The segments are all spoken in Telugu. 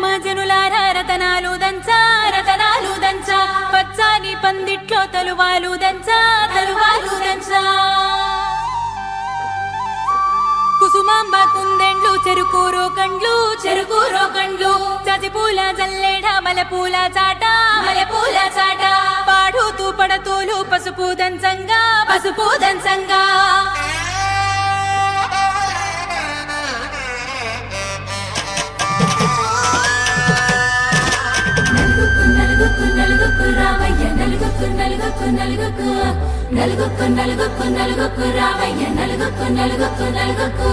రండమ్మ జనులారా రతనాలు దంచా రతనాలు దంచా పచ్చాని పందిట్లో తలువాలు దంచా తలువాలు దంచా కుసుమాంబ కుందెండ్లు చెరుకూరో కండ్లు చజిపూల జల్లేడ మలపూల చాట పాడుతూ పడతోలు పసుపు దంచంగా నలుగుకు రావయ్య నలుగుకు రావయ్య నలుగుకు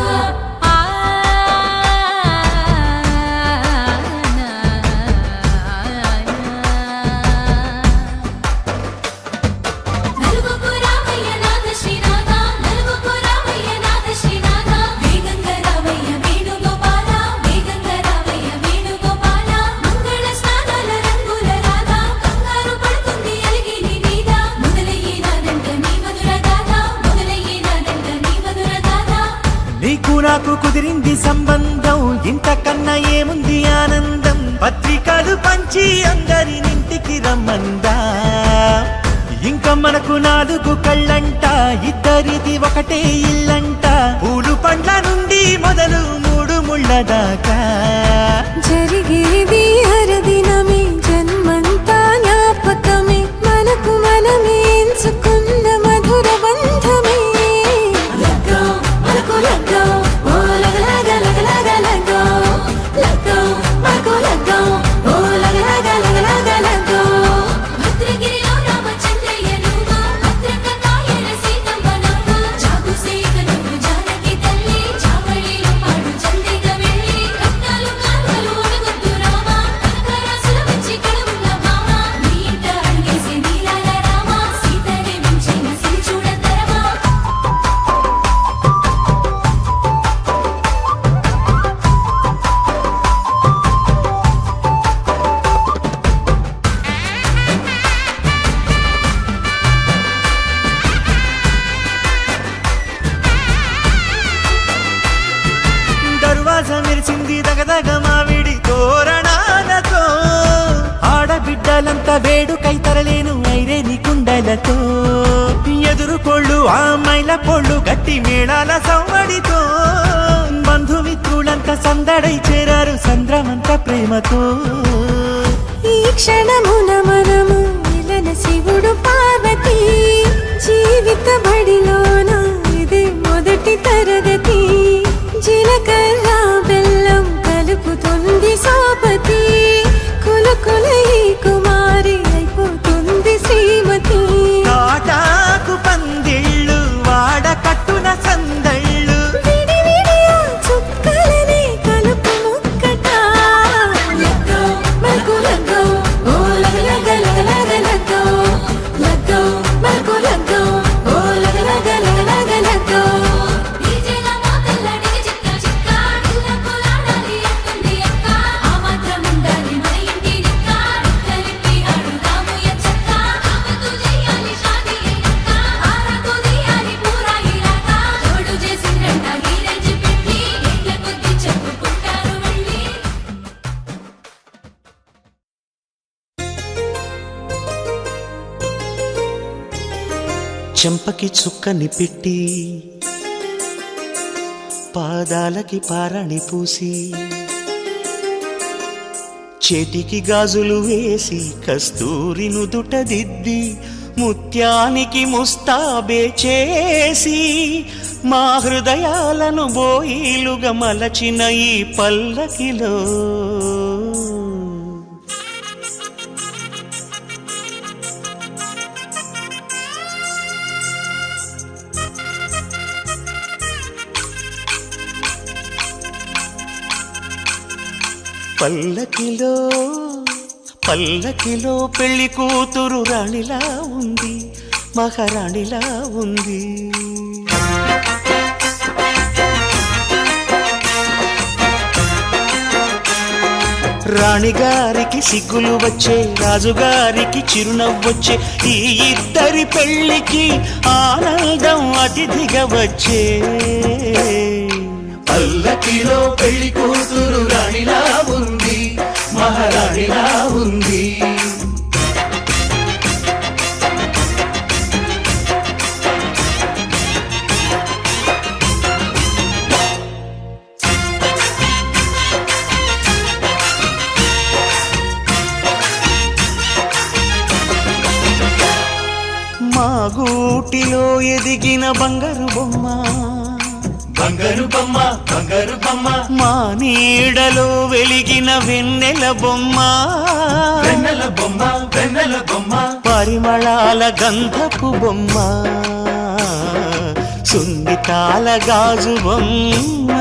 నాకు కుదిరింది సంబంధం ఇంతకన్నా ఏముంది ఆనందం పత్రికలు పంచి అందరినింటికి రమ్మందా ఇంకా మనకు 4 కళ్ళంట ఇద్దరిది ఒకటే ఇల్లంట పూలు పండ్ల నుండి మొదలు 3 ముళ్ళ దాకా జరిగేది హరదినమే జన్మంతా జ్ఞాపకమే మనకు మనమే ఎంచుకున్న మధుర బంధమే మెరిచింది దగదగ మావిడి తోరణాలతో ఆడబిడ్డలంతా వేడుకై తరలేను ఐరేని కుండలతో ఎదురుకోళ్ళు ఆ మైల పోళ్ళు గట్టి మేళాల సవ్వడితో బంధుమిత్రులంతా సందడై చేరారు సంద్రమంత ప్రేమతో ఈ క్షణమున మనము మిలన శివుడు పార్వతి జీవిత బడిలోన ఇది మొదటి తరగతి జీలకర్ర బెల్లం కలుపుతుంది సోపతి కులకుల ఈ కుమారి అయిపోతుంది శ్రీమతి కాటాకు పందిళ్ళు వాడ కట్టున సందళ్ళు విడివిడియా చుక్కలనే కలుపు ముక్కట మల్కు లగ్గో ఓ లగ లగ్గో మల్కు లగ్గో ఓ లగ లగ్గో చెంపకి చుక్కని పెట్టి పాదాలకి పారాణి పూసి చేతికి గాజులు వేసి కస్తూరి నుదుట దిద్ది ముత్యానికి ముస్తాబే చేసి మా హృదయాలను బోయిలుగా మలచిన ఈ పల్లకిలో పల్లకిలో పల్లకిలో పెళ్లి కూతురు రాణిలా ఉంది మహారాణిలా ఉంది రాణిగారికి సిగ్గులు వచ్చే రాజుగారికి చిరునవ్వొచ్చే ఈ ఇద్దరి పెళ్లికి ఆనందం అతిథిగా వచ్చే పల్లకిలో పెళ్లి కూతురు రాణిలా ఉంది గూటిలో ఎదిగిన బంగారు బొమ్మ బంగారు బొమ్మ బంగారు బొమ్మ మా నీడలో వెలిగిన వెన్నెల బొమ్మ వెన్నెల బొమ్మ వెన్నెల బొమ్మ పరిమళాల గంధపు బొమ్మ సున్నితాల గాజు బొమ్మ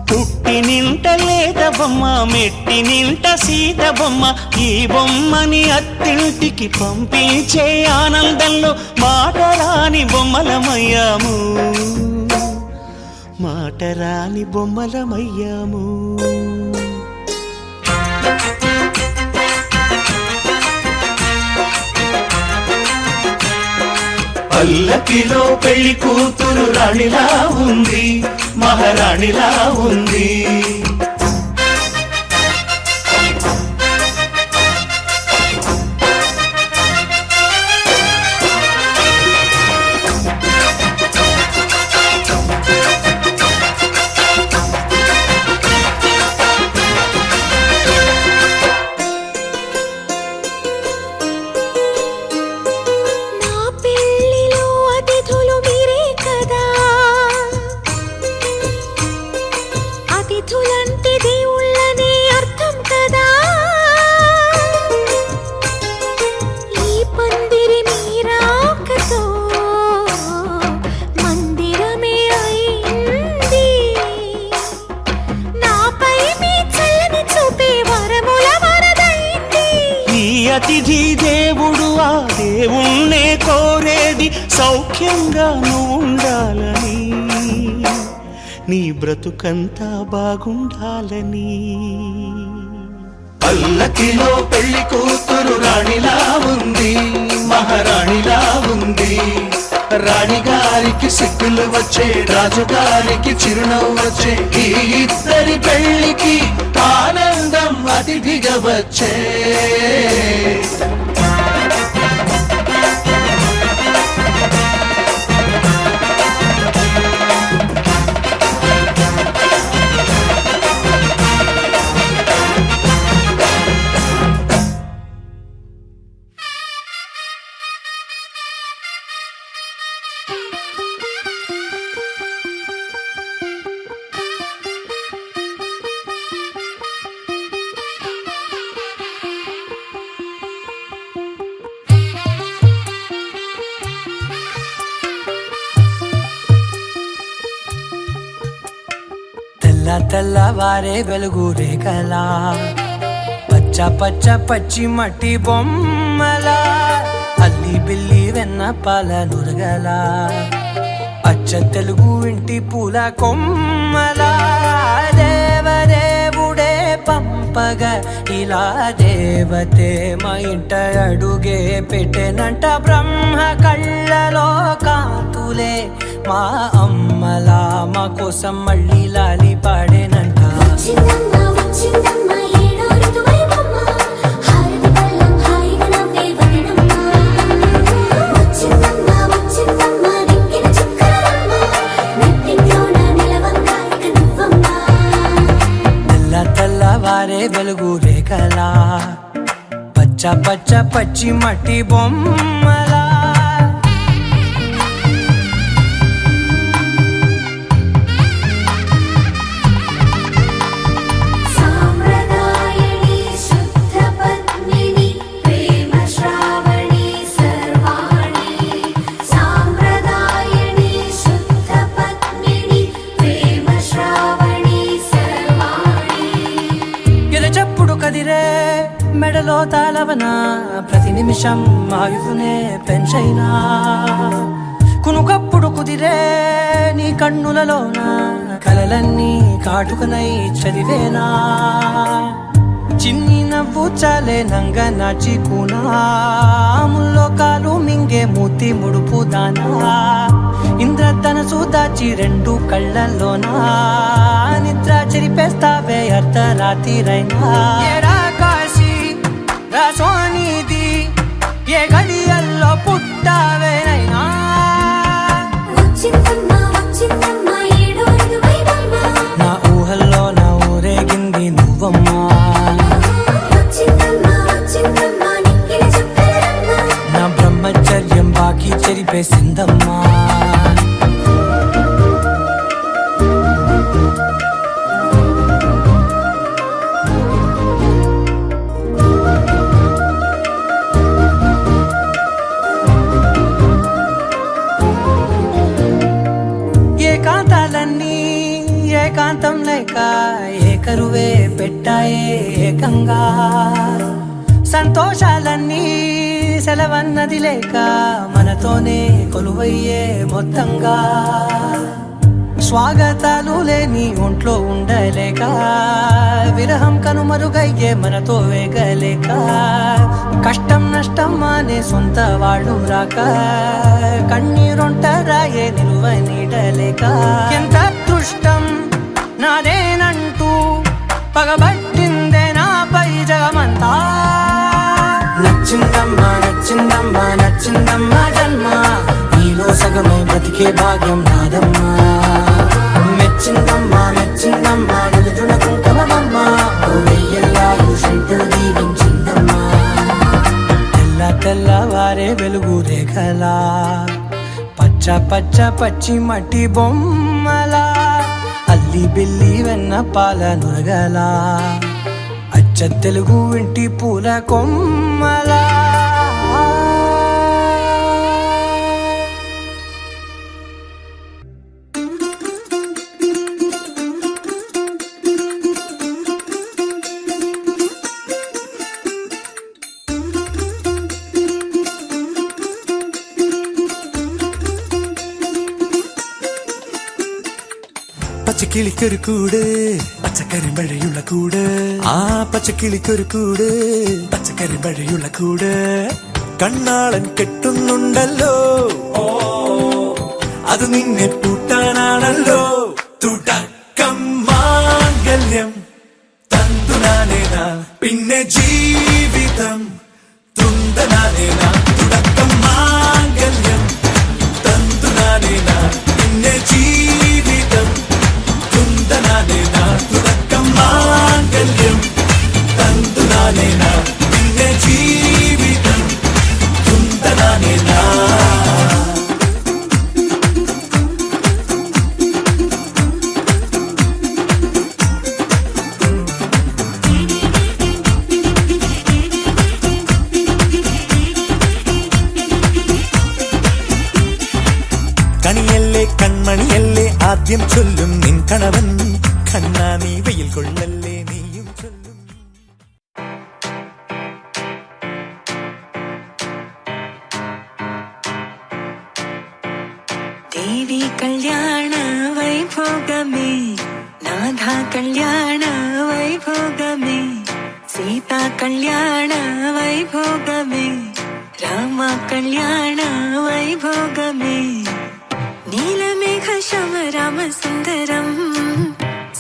పుట్టి నింట లేత బొమ్మ మెట్టి నింట సీత బొమ్మ ఈ బొమ్మని అత్తింటికి పంపించే ఆనందంలో మాటరాని బొమ్మలమయ్యాము మాటరాని బొమ్మలమయ్యాము పల్లకిలో పెళ్లి కూతురు రాణిలా ఉంది మహారాణిలా ఉంది నా పెళ్ళిలో అతిథులు మీరే కదా అతిథులంటే దేవుళ్ళని అర్థం కదా ఈ పందిరి మీరాకతో మందిరమే అయింది నాపై మీ చల్లని చూపే వరముల వరదైంది ఈ అతిథి దేవుడు ఆ దేవుణ్ణే కోరేది సౌఖ్యంగా నువ్వు ఉండాలని నీ బ్రతుకంతా బాగుండాలని పల్లకిలో పెళ్లి కూతురు రాణిలా ఉంది మహారాణిలా ఉంది రాణిగారికి సిగ్గులు వచ్చే రాజుగారికి చిరునవ్వు వచ్చే ఈ ఇద్దరి పెళ్లికి ఆనందం అతిథిగా వచ్చే తెల్ల తెల్లవారే వెలుగు రేఖలా పచ్చ పచ్చ పచ్చి మట్టి బొమ్మలా అల్లి బిల్లి వెన్న పాల నురగలా అచ్చ తెలుగు ఇంటి పూల కొమ్మలా దేవదేవుడే పంపగా ఇలా దేవతే మా ఇంట అడుగే పెట్టెనంట బ్రహ్మ కళ్ళలో కాంతులే మా అమ్మలా మా కోసం మళ్ళీ లాలి పాడేనంట వచ్చిందమ్మ వచ్చిందమ్మ ఏడో ఋతువైవమ్మ హారతి పళ్ళం హాయిగా నవ్వే వదనమ్మ వచ్చిందమ్మ వచ్చిందమ్మ దిక్కిన చుక్కలమ్మ నెట్టింట్లోన నిలవంగా ఇక నువ్వమ్మ తెల్ల తెల్లవారే వెలుగు రేఖలా పచ్చ పచ్చ పచ్చి మట్టి బొమ్మలా సాంప్రదాయని శుద్ధ పద్మిని ప్రేమ శ్రావణి సర్వాణి సాంప్రదాయని శుద్ధ పద్మిని ప్రేమ శ్రావణి సర్వాణి ఎరచప్పుడు కదిరే మెడలో తాళవన ప్రతి నిమిషం ఆయువునే పెంచైనా కునుకప్పుడు కుదిరే నీ కన్నులలోన కలలన్నీ కాటుకనై చదివేనా చిన్ని నవ్వు చాలే నంగ నాచి కూనాముల్లో కాలు మింగే మూతి ముడుపు దానా ఇంద్రధనసు దాచి రెండు కళ్ళల్లోనా నిద్ర చెరిపేస్తావే అర్ధరాత్రిరైనా ఏరా కాశీ రా సోనిది ఏ గడియల్లో పుట్టావేనైనా వచ్చిందమ్మ వచ్చిందమ్మ ఏడో ఋతువైవమ్మ నా ఊహల్లో నా ఊరేగింది నువ్వమ్మా వచ్చిందమ్మ వచ్చిందమ్మ నిక్కిన చుక్కలమ్మ నా బ్రహ్మచర్యం బాకీ లేక ఏకరువే పెట్టాయే ఏకంగా సంతోషాలన్నీ సెలవన్నది లేక మనతోనే కొలువయ్యే మొత్తంగా స్వాగతాలు లేని ఒంట్లో ఉండలేక విరహం కనుమరుగయ్యే మనతో వేగలేక కష్టం నష్టం అనే సొంత వాళ్ళు రాక కన్నీరొంటరాయే నిలువ నీడలేక ఎంత అదృష్టం నాదేనంటూ పగబట్టిందే నాపై జగమంతా నచ్చిందమ్మా నచ్చిందమ్మా నచ్చిందమ్మా జన్మ నీలో సగమై బ్రతికే భాగ్యం నాదమ్మా మెచ్చిందమ్మా మెచ్చిందమ్మా నిలుచున కుంకుమమ్మా వెయ్యల్లాలు శంకులు దీవించిందమ్మా తెల్ల తెల్లవారే వెలుగు రేఖలా పచ్చ పచ్చ పచ్చి మట్టి బొమ్మలా అల్లి బిల్లి వెన్న పాల నురగలా అచ్చ తెలుగు ఇంటి పూల కొమ్మలా പച്ചക്കിളിക്കൊരു കൂട് പച്ചക്കരിമ്പഴയുള്ള കൂട് ആ പച്ചക്കിളിക്കൊരു കൂട് പച്ചക്കരിമ്പഴയുള്ള കൂട് കണ്ണാളൻ കെട്ടുന്നുണ്ടല്ലോ ഓ അത് നിന്നെ പൂട്ടാനാണല്ലോ തുടക്കം മാംഗല്യം തന്തുനാനേന പിന്നെ ജീവിതം തുന്തനാനേന തുടക്കം മാംഗല്യം തന്തുനാനേന പിന്നെ ജീവിതം തുന്തനാനേന തുടക്കം മാംഗല്യം തന്തുനാനേന പിന്നെ ജീവിതം തുന്തനാനേന കണിയല്ലേ കൺമണിയല്ലേ ആദ്യം ചൊല്ലും നിൻ കണവൻ കണ്ണാ നീ വെയിൽ കൊള്ളല്ലേ നീയും ചൊല്ലും దేవి కళ్యాణ వైభోగమే నాథ కళ్యాణ వైభోగమే సీతా కళ్యాణ వైభోగమే రామ కళ్యాణ వైభోగమే నీలమేఘ శమ రామ సుందరం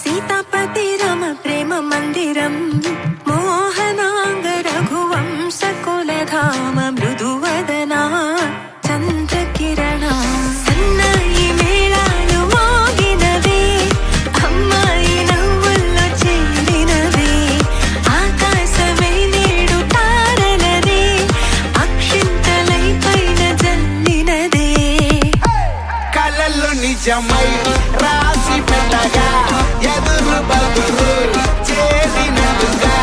సీతాపతి రామ ప్రేమ మందిరం మోహనాంగ రఘువంశ కులధామ మృదువదనా చంద్రకిరణ సన్నాయి మేళాలు మోగినవే అమ్మాయి నవ్వుల్లో చెందినవే ఆకాశమై నేడు తారలనే అక్షింతలై పైన జల్లినదే కలలు నిజమై రాసి పెట్టగా ఎదురు బదులు చేసినదుగా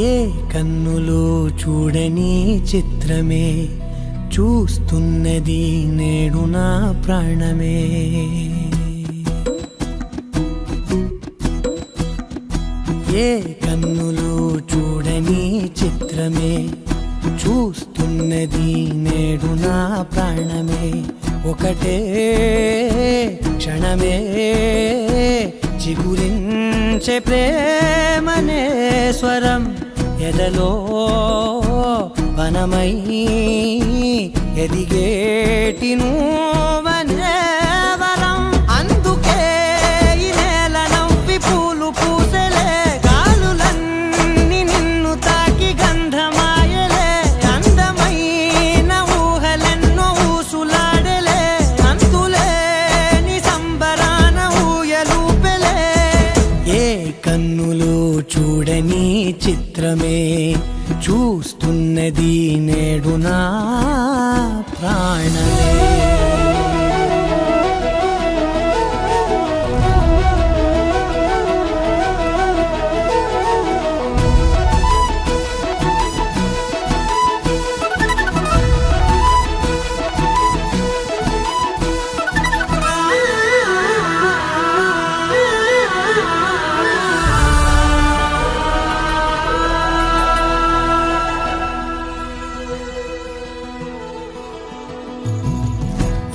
ఏ కన్నులు చూడని చిత్రమే చూస్తున్నది నేడు నా ప్రాణమే. ఏ కన్నులు చూడని చిత్రమే చూస్తున్నది నేడు నా ప్రాణమే. ఒకటే క్షణమే చిగురించే ప్రేమనే స్వరం ఎదలో వనమై ఎదిగేటి నువ్వనే వరం. అందుకే ఈ నేల నవ్వి పూలు పూసెలే, గాలులన్నీ నిన్ను తాకి గంధమాయలే. అందమైన ఊహలెన్నో ఊసులాడలే, అంతులేని సంబరాన ఊయలూపెలే. ఏ కన్నులు చూడని చిత్రమే చూస్తున్నది నేడు నా ప్రాణమే.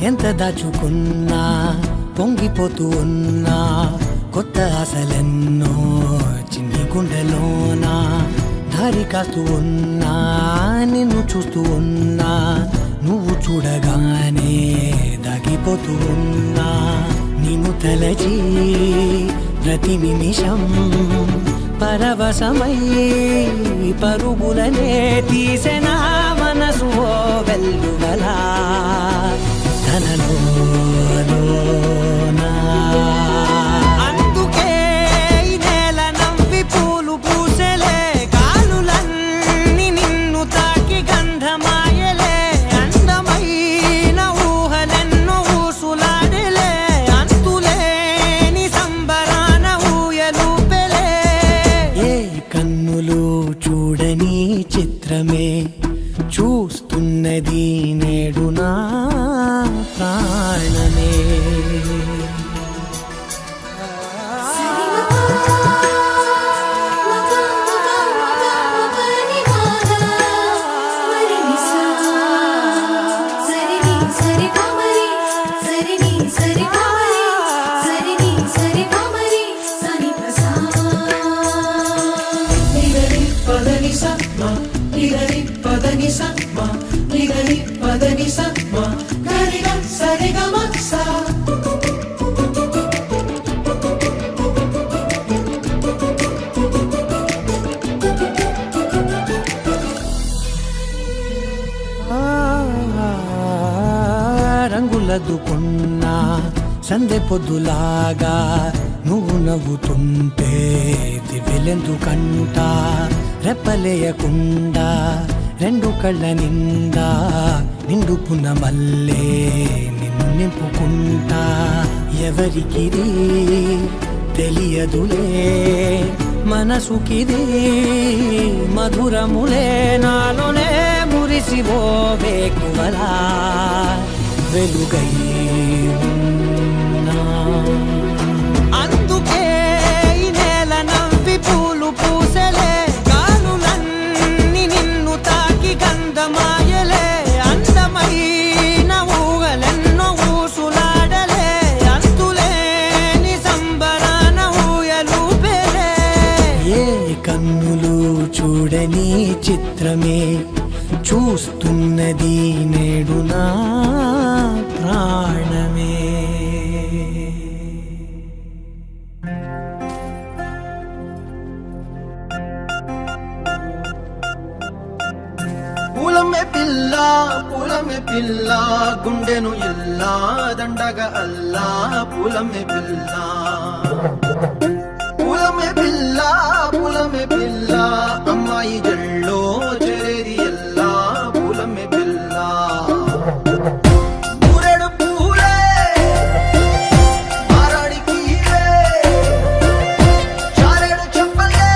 ఎంత దాచుకున్నా పొంగిపోతూ ఉన్నా, కొత్త ఆశలెన్నో చిన్ని గుండెలోనా. దారి కాస్తూ ఉన్నా, నిన్ను చూస్తూ ఉన్నా, నువ్వు చూడగానే దాగిపోతూ ఉన్నా. నిన్ను తలచి ప్రతి నిమిషం పరవశమై పరుగులనే తీసెనా మనసు ఓ వెల్లువలా తనలోనా. అందుకే ఈ నేల నవ్వి పూలు పూసెలే, గాలులన్నీ నిన్ను తాకి గంధమాయలే. అందమైన ఊహలెన్నో ఊసులాడలే, అంతులేని సంబరాన ఊయలూపెలే. ఏ కన్నులు చూడని చిత్రమే చూస్తున్నది నేడు నా ప్రాణమే. రంగులదుకున్నా సందె పొద్దులాగా నువ్వు నవ్వుతుంటే దివ్యలెందుకంట. రెప్పలేయకుండా రెండు కళ్ళ నిండా నిండుకున్న మల్లే నిన్ను నింపుకుంటా. ఎవరికిది తెలియదులే మనసుకిది మధురములే, నాలోనే మురిసివో వేకువలా వెలుగై ఉన్నా. అందుకే ఈ నేల నవ్వి పూలు పూసెలే, గాలులన్నీ నిన్ను తాకి గంధమాయలే. అందమైన ఊహలెన్నో ఊసులాడలే, అంతులేని సంబరాన ఊయలూపెలే. ఏ కన్నులు చూడని చిత్రమే చూస్తున్నది నేడు నా ప్రాణమే. పూలమే పిల్ల గుండెను ఎల్లా దండగా అల్లా. పూలమే పిల్ల పూలమే పిల్ల అమ్మాయి జల్లో చేరేది ఎల్లా. పూలమే పిల్ల పూరెడు పూలే మారాడికి చారెడు చెప్పలే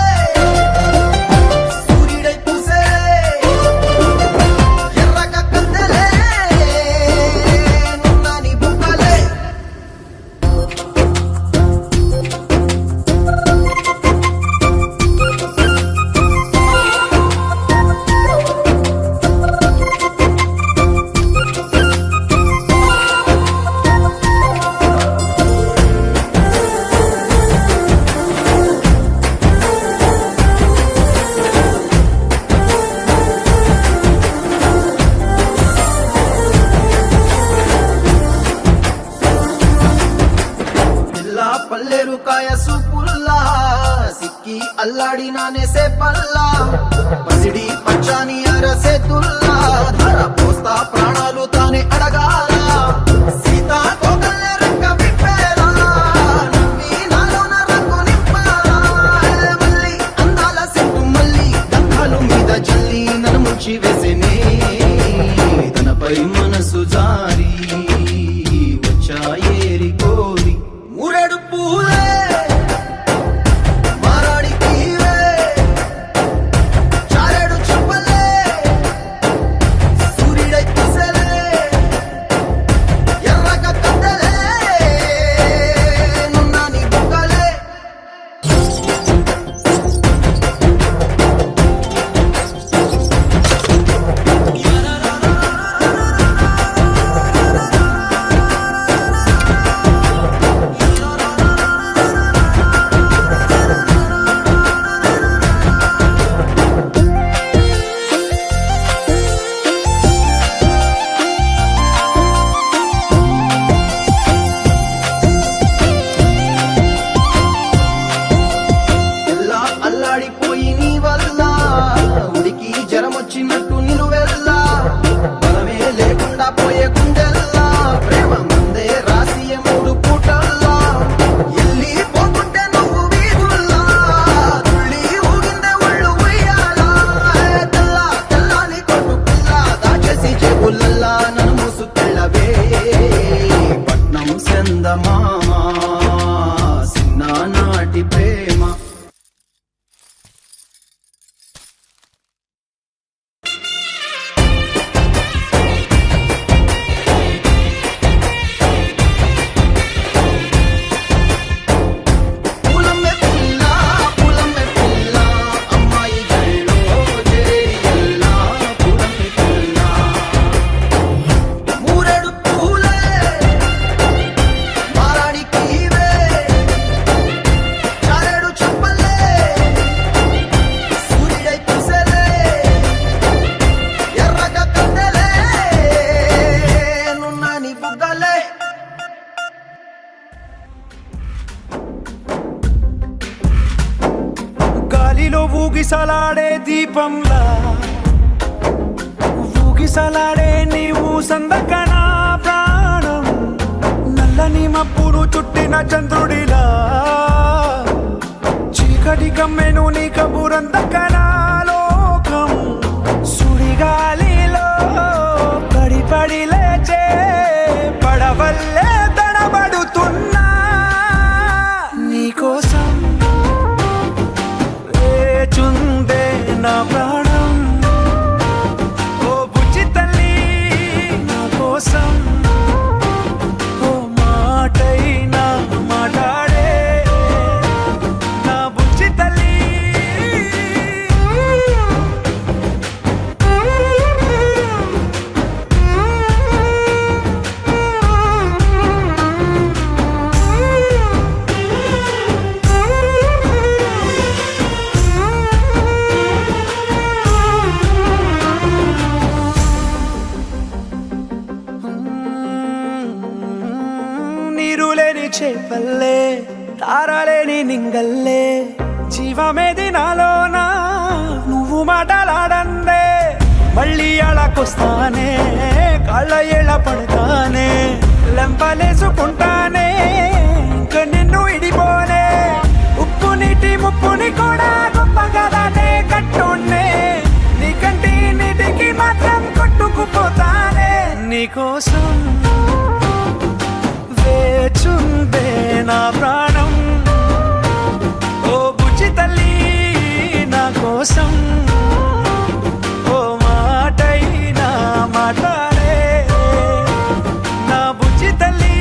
పల్లేరు కాయ సూపుల్లా సిక్కి అల్లాడి నానేసే పల్లా పసిడి పచ్చాని అరసేతుల్లా ధర పోస్తా ప్రాణాలు తానే అడగాల సీతా కోకల్లే రెక్క విప్పేలా నవ్వి నాలోన రంగు నింపాలా మళ్ళీ అందాల సెట్టు మళ్ళీ గంధాలు మీద జల్లి నన్ను ముంచి వేసేనే తనపై మనసు జారి వచ్చాయేరి కోరి మూరెడు పూలే మారాడికి చారెడు చెప్పలే సూర్యుడై కుసలే ఎర్రగ కట్టలే నున్నా నీ బుక్కలే ఎల్లా అల్లాడిపోయి నీ వల్ల ఉడికి జరమొచ్చినట్టు నిలువెల్లా బలమే లేకుండా పోయే గుండెల్లా ప్రేమ ముందే రాసియే మూడు పూటల్లా ఎల్లి పోతుంటే నువ్వు వీధుల్లా తుళ్ళి ఊగిందే ఒళ్ళు ఉయ్యాలా తెల్లా తెల్లాని కొట్టు పిల్ల దాచేసి జేబులల్లా నన్ను మూసుకెళ్ళవే పట్నం చందమామ చిన్ననాటి ప్రేమ పూలమ్మే పిల్ల అమ్మాయి గళ్ళో జేరియల్లా పూలమ్మే పిల్ల మూరెడు పూలే మారాడికి చారెడు చెప్పలే సూర్యుడై కుసలే ఎర్రగ కట్టలే నున్నా నీ బుగ్గలే గాలిలో ఊగిసలాడే దీపంలా ఊగిసలాడే నీవు సందకనా ప్రాణం నల్లని మబ్బులు చుట్టిన చంద్రుడిలా చీకటి కమ్మెను నీ కబురందకనా లోకం సుడిగాలిలో పడి పడి లేచే పడవల్లే తడబడుతున్నా నీకోసం వేచుందే నా ప్రాణం ఓ బుజ్జి తల్లి నా కోసం ఓ మాటైనా మాట్లాడే నా బుజ్జి తల్లి నీరు లేని చేపల్లే తారలేని నింగల్లే జీవమేది నాలోనా నువ్వు మాటలాడందే మళ్ళీ అళకొస్తానే కాళ్ళ ఏళ్ళ పడతానే లెంపలేసుకుంటానే ఇంక నిన్ను ఇడిపోనే ఉప్పు నీటి ముప్పుని కూడా గొప్పగా దాటే కట్టున్నే నీ కంటి నీటికి మాత్రం కొట్టుకుపోతానే నీకోసం వేచుందే నా ప్రాణం ఓ బుజ్జి తల్లి నా కోసం ఓ మాటైనా మాట్లాడే నా బుజ్జి తల్లి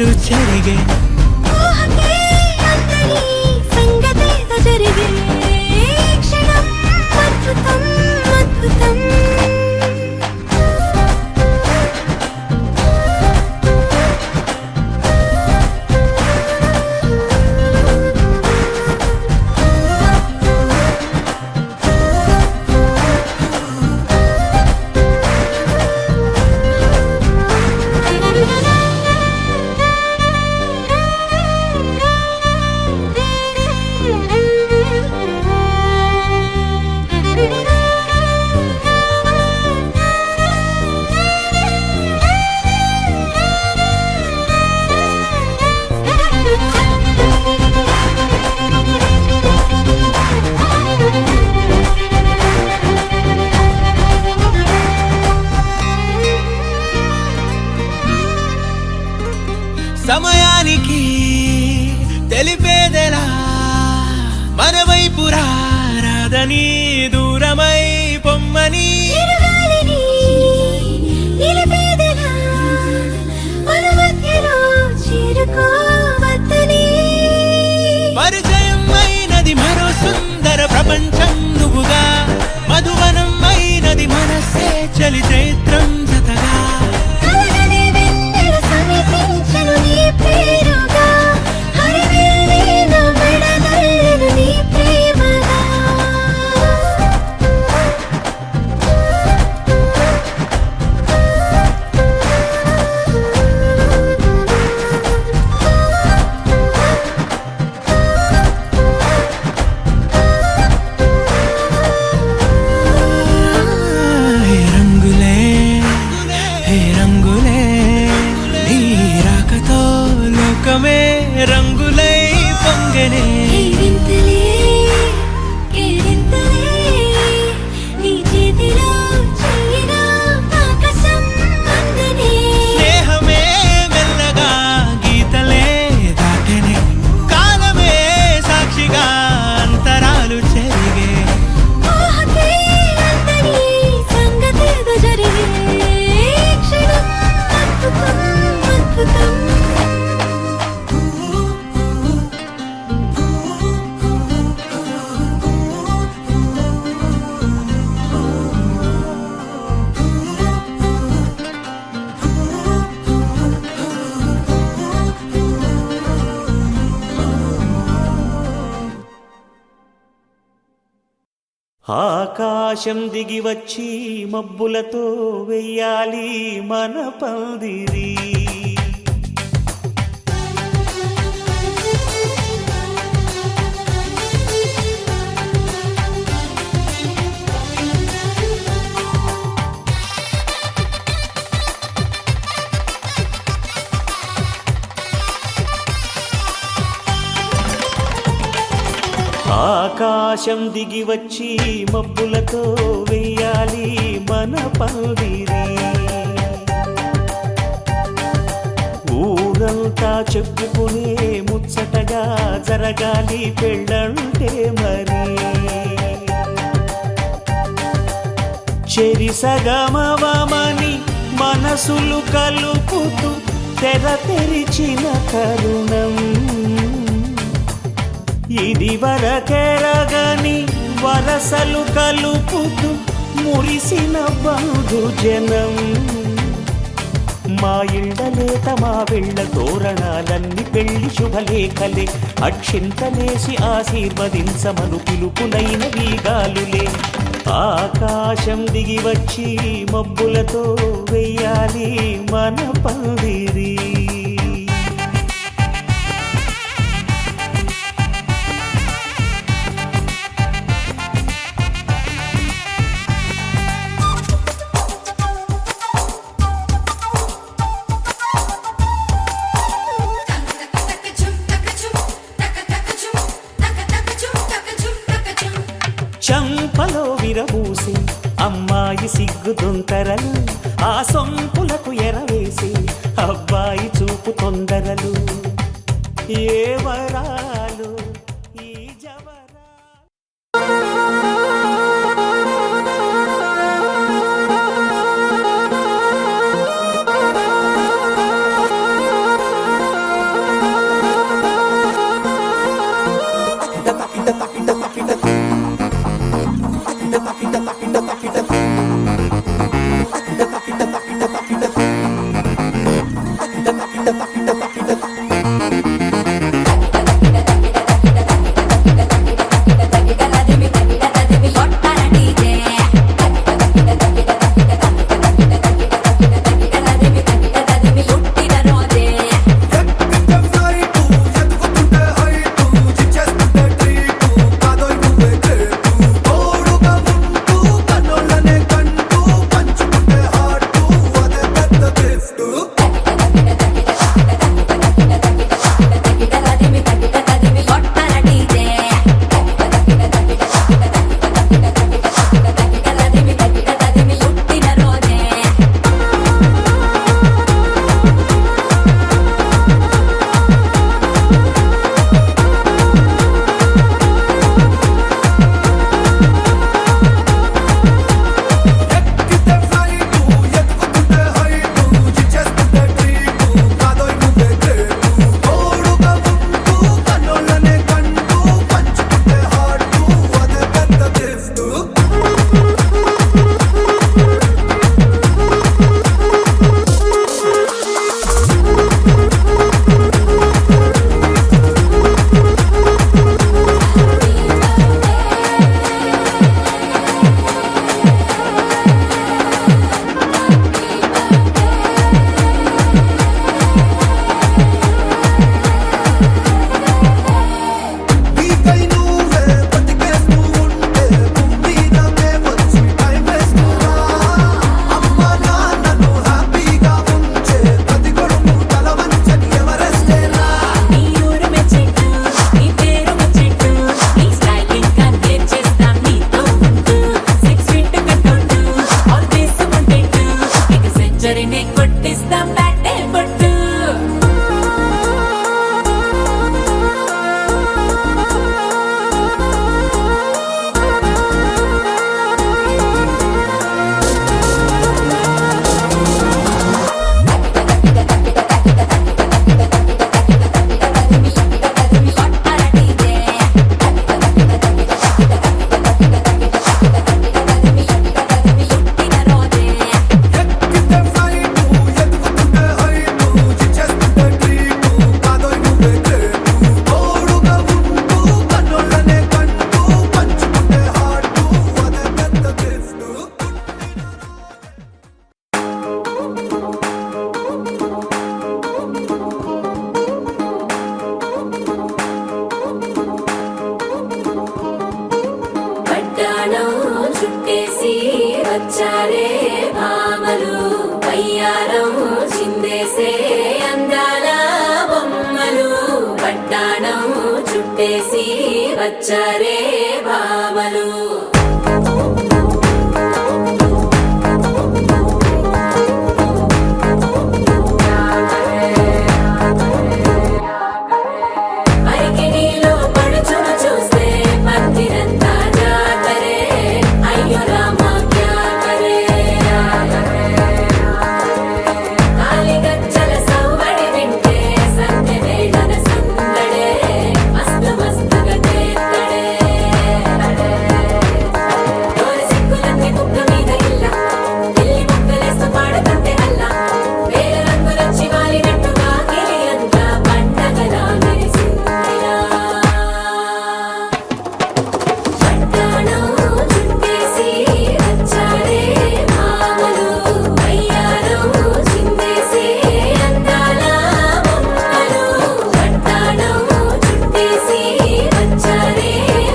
అంతరాలు చెరిగే ఊహకే అందని సంగతేదో జరిగే క్షణం అద్భుతం అద్భుతం సమయానికి తెలిపేదెలా మన వైపు రాదని దూరమై పొమ్మని చిరుగాలిని నిలిపేదెలా మన మధ్యలో చేరుకోవద్దని పరిచయం అయినది మరో సుందర ప్రపంచం నువ్వుగా మధువనం అయినది మనస్సే చలి చైత్రం జతగా కలగనే వెన్నెల సమీపించను నీ పేరుగా హరివెల్లి నా మెడనల్లను నీ ప్రేమగా హే రంగులే హే రంగులే నీ రాకతో లోకమే రంగులై పొంగనే వింతలే కేరింతలే నీ చేతిలో చెయ్యిగా ఆకాశం అందనే స్నేహమే మెల్లగా గీతలే దాటెనే కాలమే సాక్షిగా అంతరాలు చెరిగే ఊహకే అందని సంగతేదో జరిగే క్షణం అద్భుతం అద్భుతం ఆకాశం దిగి వచ్చి మబ్బులతో వెయ్యాలి మన పందిరి ఆకాశం దిగి వచ్చి మబ్బులతో వెయ్యాలి మన పందిరి ఊరంతా చెప్పుకునే ముచ్చటగా జరగాలి పెళ్ళంటే మరి చెరిసగమవమని మనసులు కలుపుతూ తెర తెరిచిన తరుణం ఇది వరకెరగని వరసలు కలుపుతూ మురిసిన బంధుజనం మా ఇళ్ళలేత మా వెళ్ళ తోరణాలన్నీ పెళ్లి శుభలేఖలే అక్షింతలేసి ఆశీర్వదించమను పిలుపులైన వీగాలులే ఆకాశం దిగి వచ్చి మబ్బులతో వెయ్యాలి మన పందిరి చంపలో విరబూసి అమ్మాయి సిగ్గుదొంతరలు ఆ సొంపులకు ఎరవేసి అబ్బాయి చూపు తొందరలు ఏ వరాలు ఈ జవరా చుట్టేసి వచ్చారే భామలు పరికిణీలో పడుచును చూస్తే మందిరంతా జాతరే అయ్యో రామా క్యా కరే కాలిగజ్జల సవ్వడి వింటే సంధ్య వేళన సందడే మస్తు మస్తుగా చేత్తడే తోరి సిక్కులన్నీ ముక్క మీద ఇల్ల పిల్లి ముక్కలేస్తూ పాడుతుంటే అల్లా వేల రంగులొచ్చి వాలినట్టుగా గిలి అంతా పండగలా మెరిసిందిలా పట్టాణం చుట్టేసి వచ్చారే భామలు అయ్యారం చిందేసి అందాల బొమ్మలు పట్టాణం చుట్టేసి వచ్చారే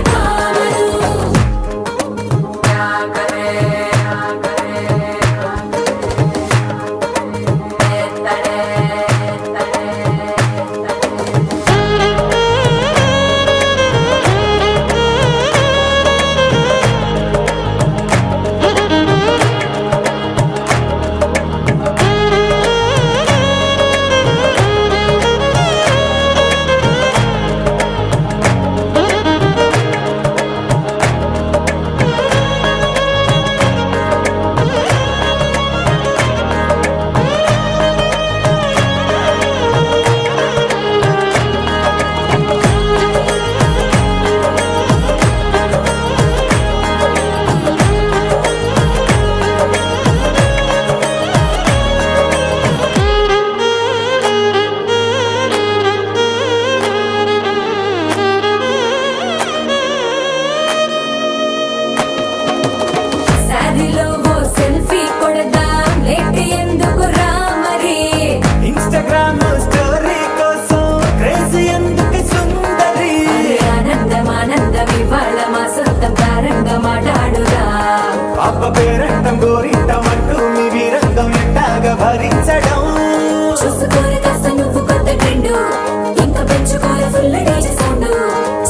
భామలు సాదిలో ఓ సెల్ఫీ కొడదాం లేట్ ఎందుకు రా మరి ఇన్స్టాగ్రామ్ స్టోరీ కోసం క్రేజీ ఎందుకు సుందరి ఆనందం ఇవాళ మా సొంతం ప్రారంగా మాట్లాడురా పాప పేరంటం గోరింటం అంటూ మీ వీరంగం ఎట్టాగా భరించడం చూసుకోరు కాస్త నువ్వు కొత్త ట్రెండ్ ఇంకా పెంచుకోరు ఫుల్ డీజే సౌండ్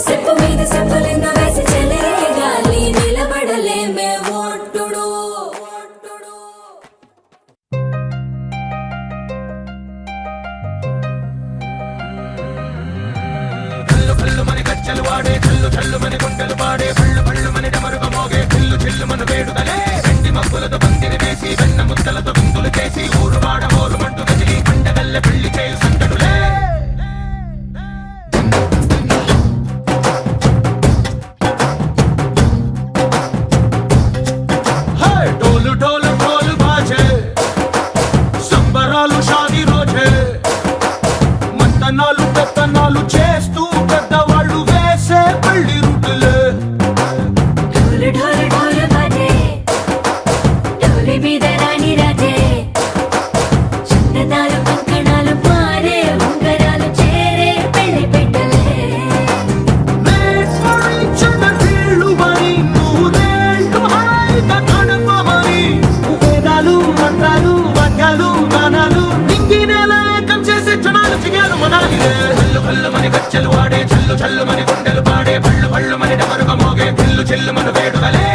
స్టెప్ మీద స్టెప్పులెన్నో వేసి చెలే గాలి నిలబడలేమే ఒట్టుడు ढोल ढोल ढोल बाजे సంబరాలు షాదీ రోజే మంతనాలు పెత్తనాలు చేస్తూ పెద్దవాళ్ళు వేసే పెళ్లి రుట్టులే ढोल ढोल ढोल बाजे ढोली మీద రాణి రాజే చందనాలు కంకణాలు మారే ఉంగరాలు చేరే పెళ్లి పెట్టలే చిన్న వీళ్ళు మరి నూరేళ్ళు హాయిగా గడపమని వేదాలు మంత్రాలు వాక్యాలు గానాలు నింగినేల ఏకం చేసే క్షణాలు చిగాలు మనాలిలే కల్లు కల్లు మని గచ్చలు వాడే చల్లు చల్లు మని గుండెలు పాడే పళ్ళు పళ్ళు మని డమరుగ మోగే పిల్లు చిల్లు మను వేడుకలే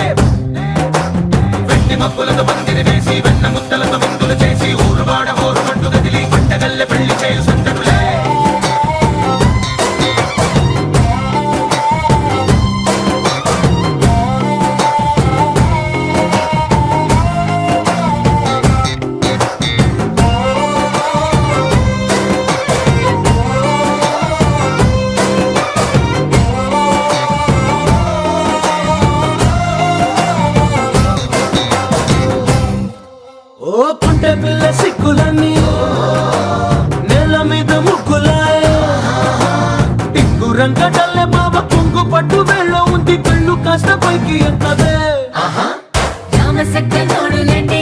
వెండి మబ్బులతో పందిరి వేసి వెన్న ముద్దలతో విందులు చేసి ఊరువాడ ఊరు మంటు గదిలి పంటగల్లె పెళ్లి చేయు సందడులే ఓ పంట పిల్ల సిక్కులన్నీ నేల మీద ముగ్గులాయ టింగు రంగడల్లే బాబా కుంగు పట్టు వేళ్ళ ఉంది కళ్ళు కాస్త పైకి ఎత్తదే రామ సక్క నోడులండి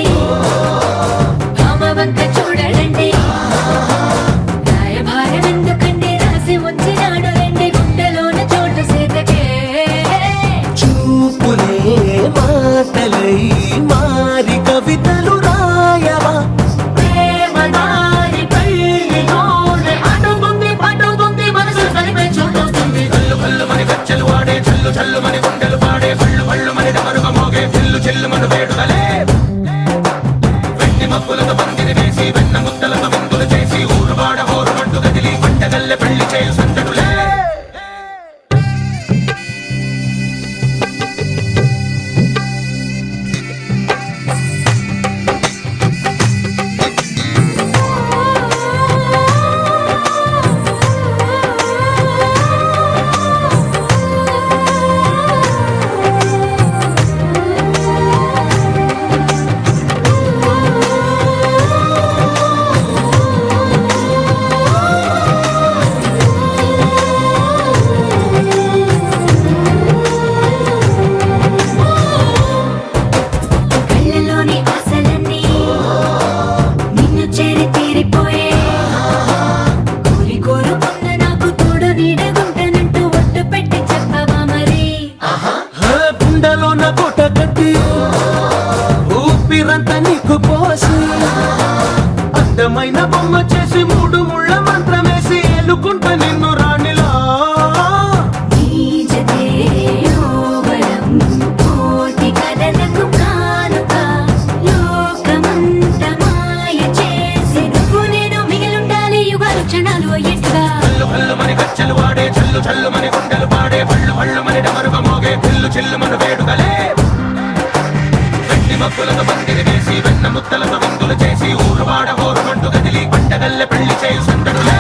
రామ వంక చూడలండి రాయభారం ఎందుకండి రాసి ఉంచినాడు రండి గుండెలోన చోటు సేతకే చూపులే మాటలై మారి కవితలు రాయవా ప్రేమ దారి పెళ్లి నోడే అడుగుంది పడుగుంది మనసు కలిపే చూడుతుంది కల్లు చేయు సందడులే కళ్ళలోని ఆశలన్నీ నిన్ను చేరి తీరిపోయే కోరుకున్న నాకు తోడు నీడగుంటానంటూ ఒట్టు పెట్టి చెప్పవా మరి గుండెలోన కోట కట్టి ఊపిరంతా నీకు పోసి అందమైన బొమ్మ చేసి మూడు ముళ్ళ మంత్రమేసి ఎలుకుంట నిన్ను రాణిలా నీ జతే యోగడం కోటి కలలకు కానుక లోకమంత మాయ చేసి నువ్వు నేను మిగిలుండాలి యుగాలు క్షణాలు అయ్యేట్టుగా హల్లు హల్లు మని గచ్చలు వాడే చల్లు చల్లు మని గుండెలు పాడే పళ్ళు పళ్ళు మని డమరుగ మోగే పిల్లు చిల్లు మన వేడుకలే వెండి మబ్బులతో పందిరి వేసి వెన్న ముత్తలతో విందులు చేసి ఊరు వాడ ఊరు మంటు కదిలి పంటగల్లె పెళ్లి చేయు సందడులే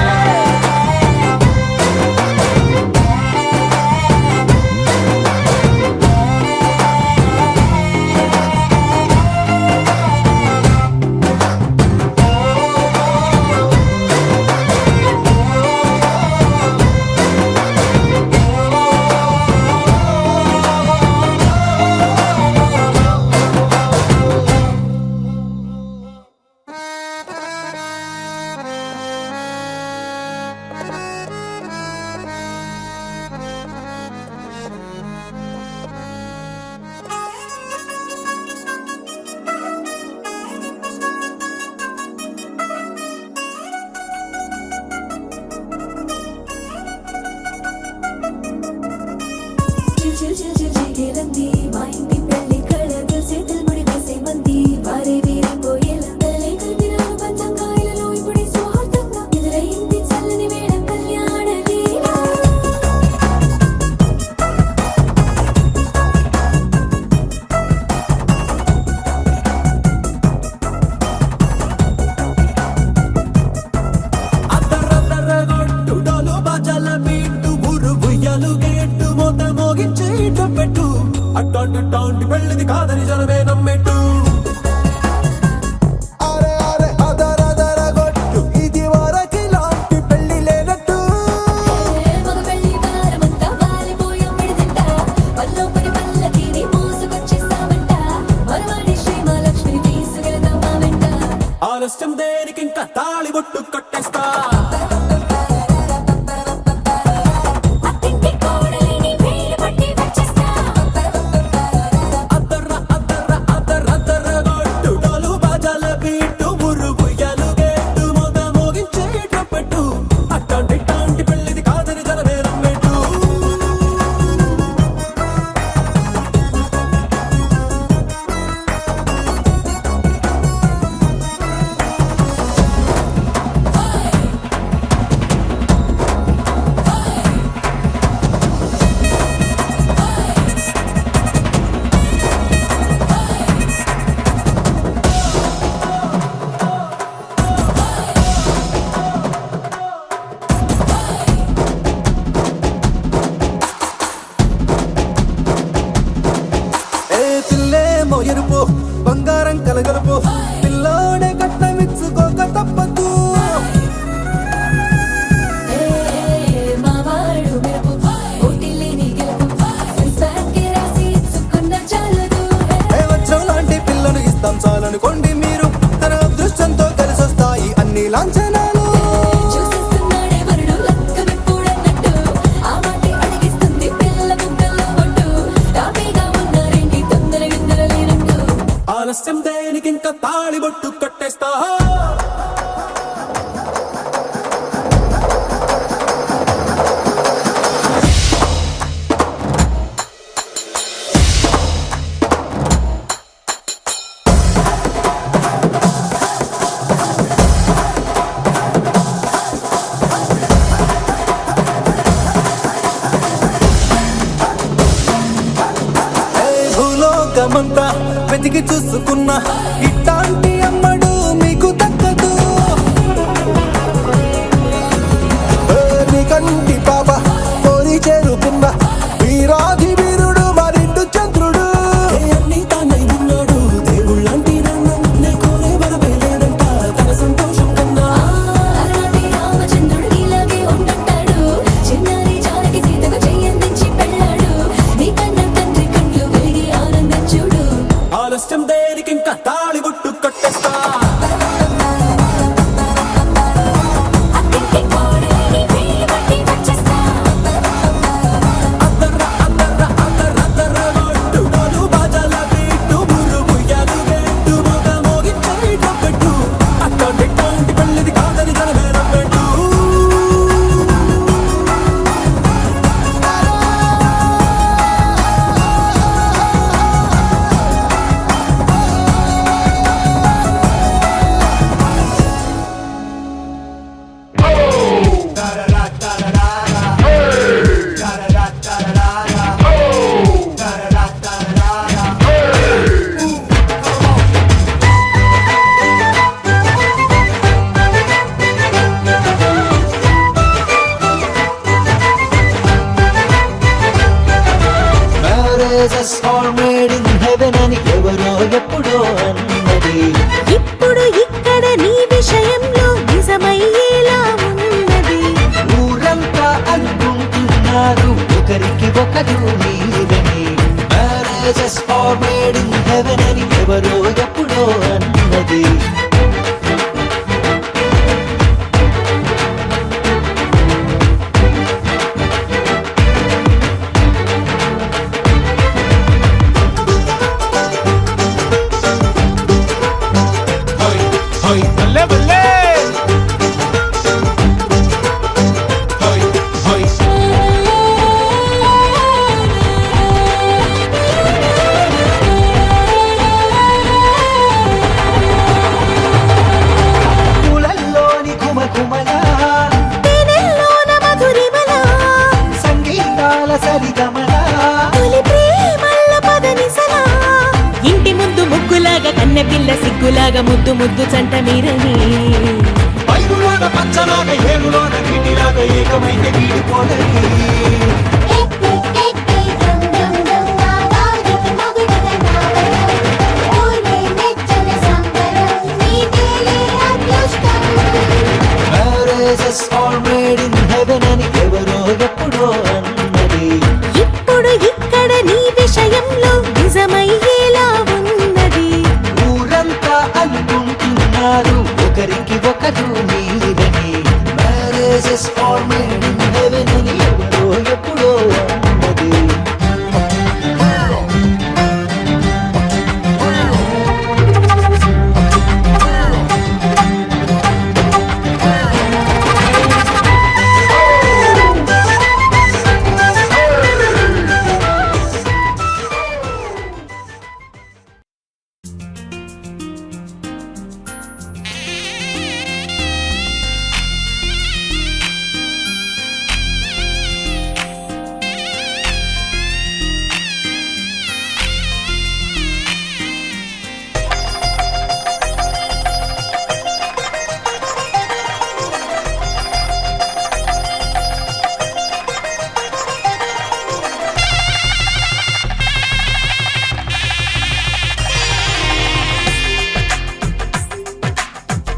లోకమంతా వెతికి చూసుకున్నా ఇట్లాంటి అమ్మడు మీకు దక్కదు. నీ కంటి పాప కోరి చేరుకున్న వీరాధి వీరుడు మరిండు చంద్రుడు. అన్ని తానై ఉన్నాడు దేవుళ్ళంటి నన్ను నే కోరే వరవేలేడంట తన సంతోషం కన్నా. అలాంటి రామచంద్రుడు ఇలాగే ఉంటుంటాడు. చిన్నారి జానకి సీతకు చెయ్యందించి పెళ్ళాడు. నీ కన్న తండ్రి కళ్ళు వెలిగి ఆనందించుడు. ఆలస్యం దేనికి ఇంకా తాళి గుట్టు కట్టేస్తా. అత్తింటి కోడలిని వేయి పట్టి వచ్చేస్తా. అద్దర్ర అద్దర్ర అద్దర్ర అద్దర్ర కొట్టు డోలు బాజాల బీటు మురుగు యాదు గెట్టు మొగ మోగించే పెట్టు. అట్లాంటి పెళ్ళిది కాదని జనమే నవ్వెట్టు. Marriages are made in heaven అని ఎవరో ఎప్పుడో అన్నది. ఇప్పుడు ఇక్కడ నీ విషయంలో నిజమయ్యేలా ఉన్నది. ఊరంతా అనుకుంటున్నారు ఒకరికి ఒకరు మీరని. Marriages are made in heaven అని ఎవరో ఎప్పుడో అన్నది. పూలల్లోని కుమకుమలా తేనెల్లోన మధురిమలా సంగీతాల సరిగమలా తొలి ప్రేమల్ల పదనిసలా. ఇంటి ముందు ముగ్గులాగా కన్నె పిల్ల సిగ్గులాగా ముద్దు ముద్దు చంట మీరని. పైరులోన పచ్చలాగ ఏరులోన నీటిలాగా ఏకమైతే వీడిపోదని. Marriages are made in heaven అని ఎవరో ఎప్పుడో అన్నది. ఇప్పుడు ఇక్కడ నీ విషయంలో నిజమయ్యేలా ఉన్నది. ఊరంతా అనుకుంటున్నారు ఒకరికి ఒకరు మీరని. Marriages are made in heaven అని ఎవరో ఎప్పుడో అన్నది.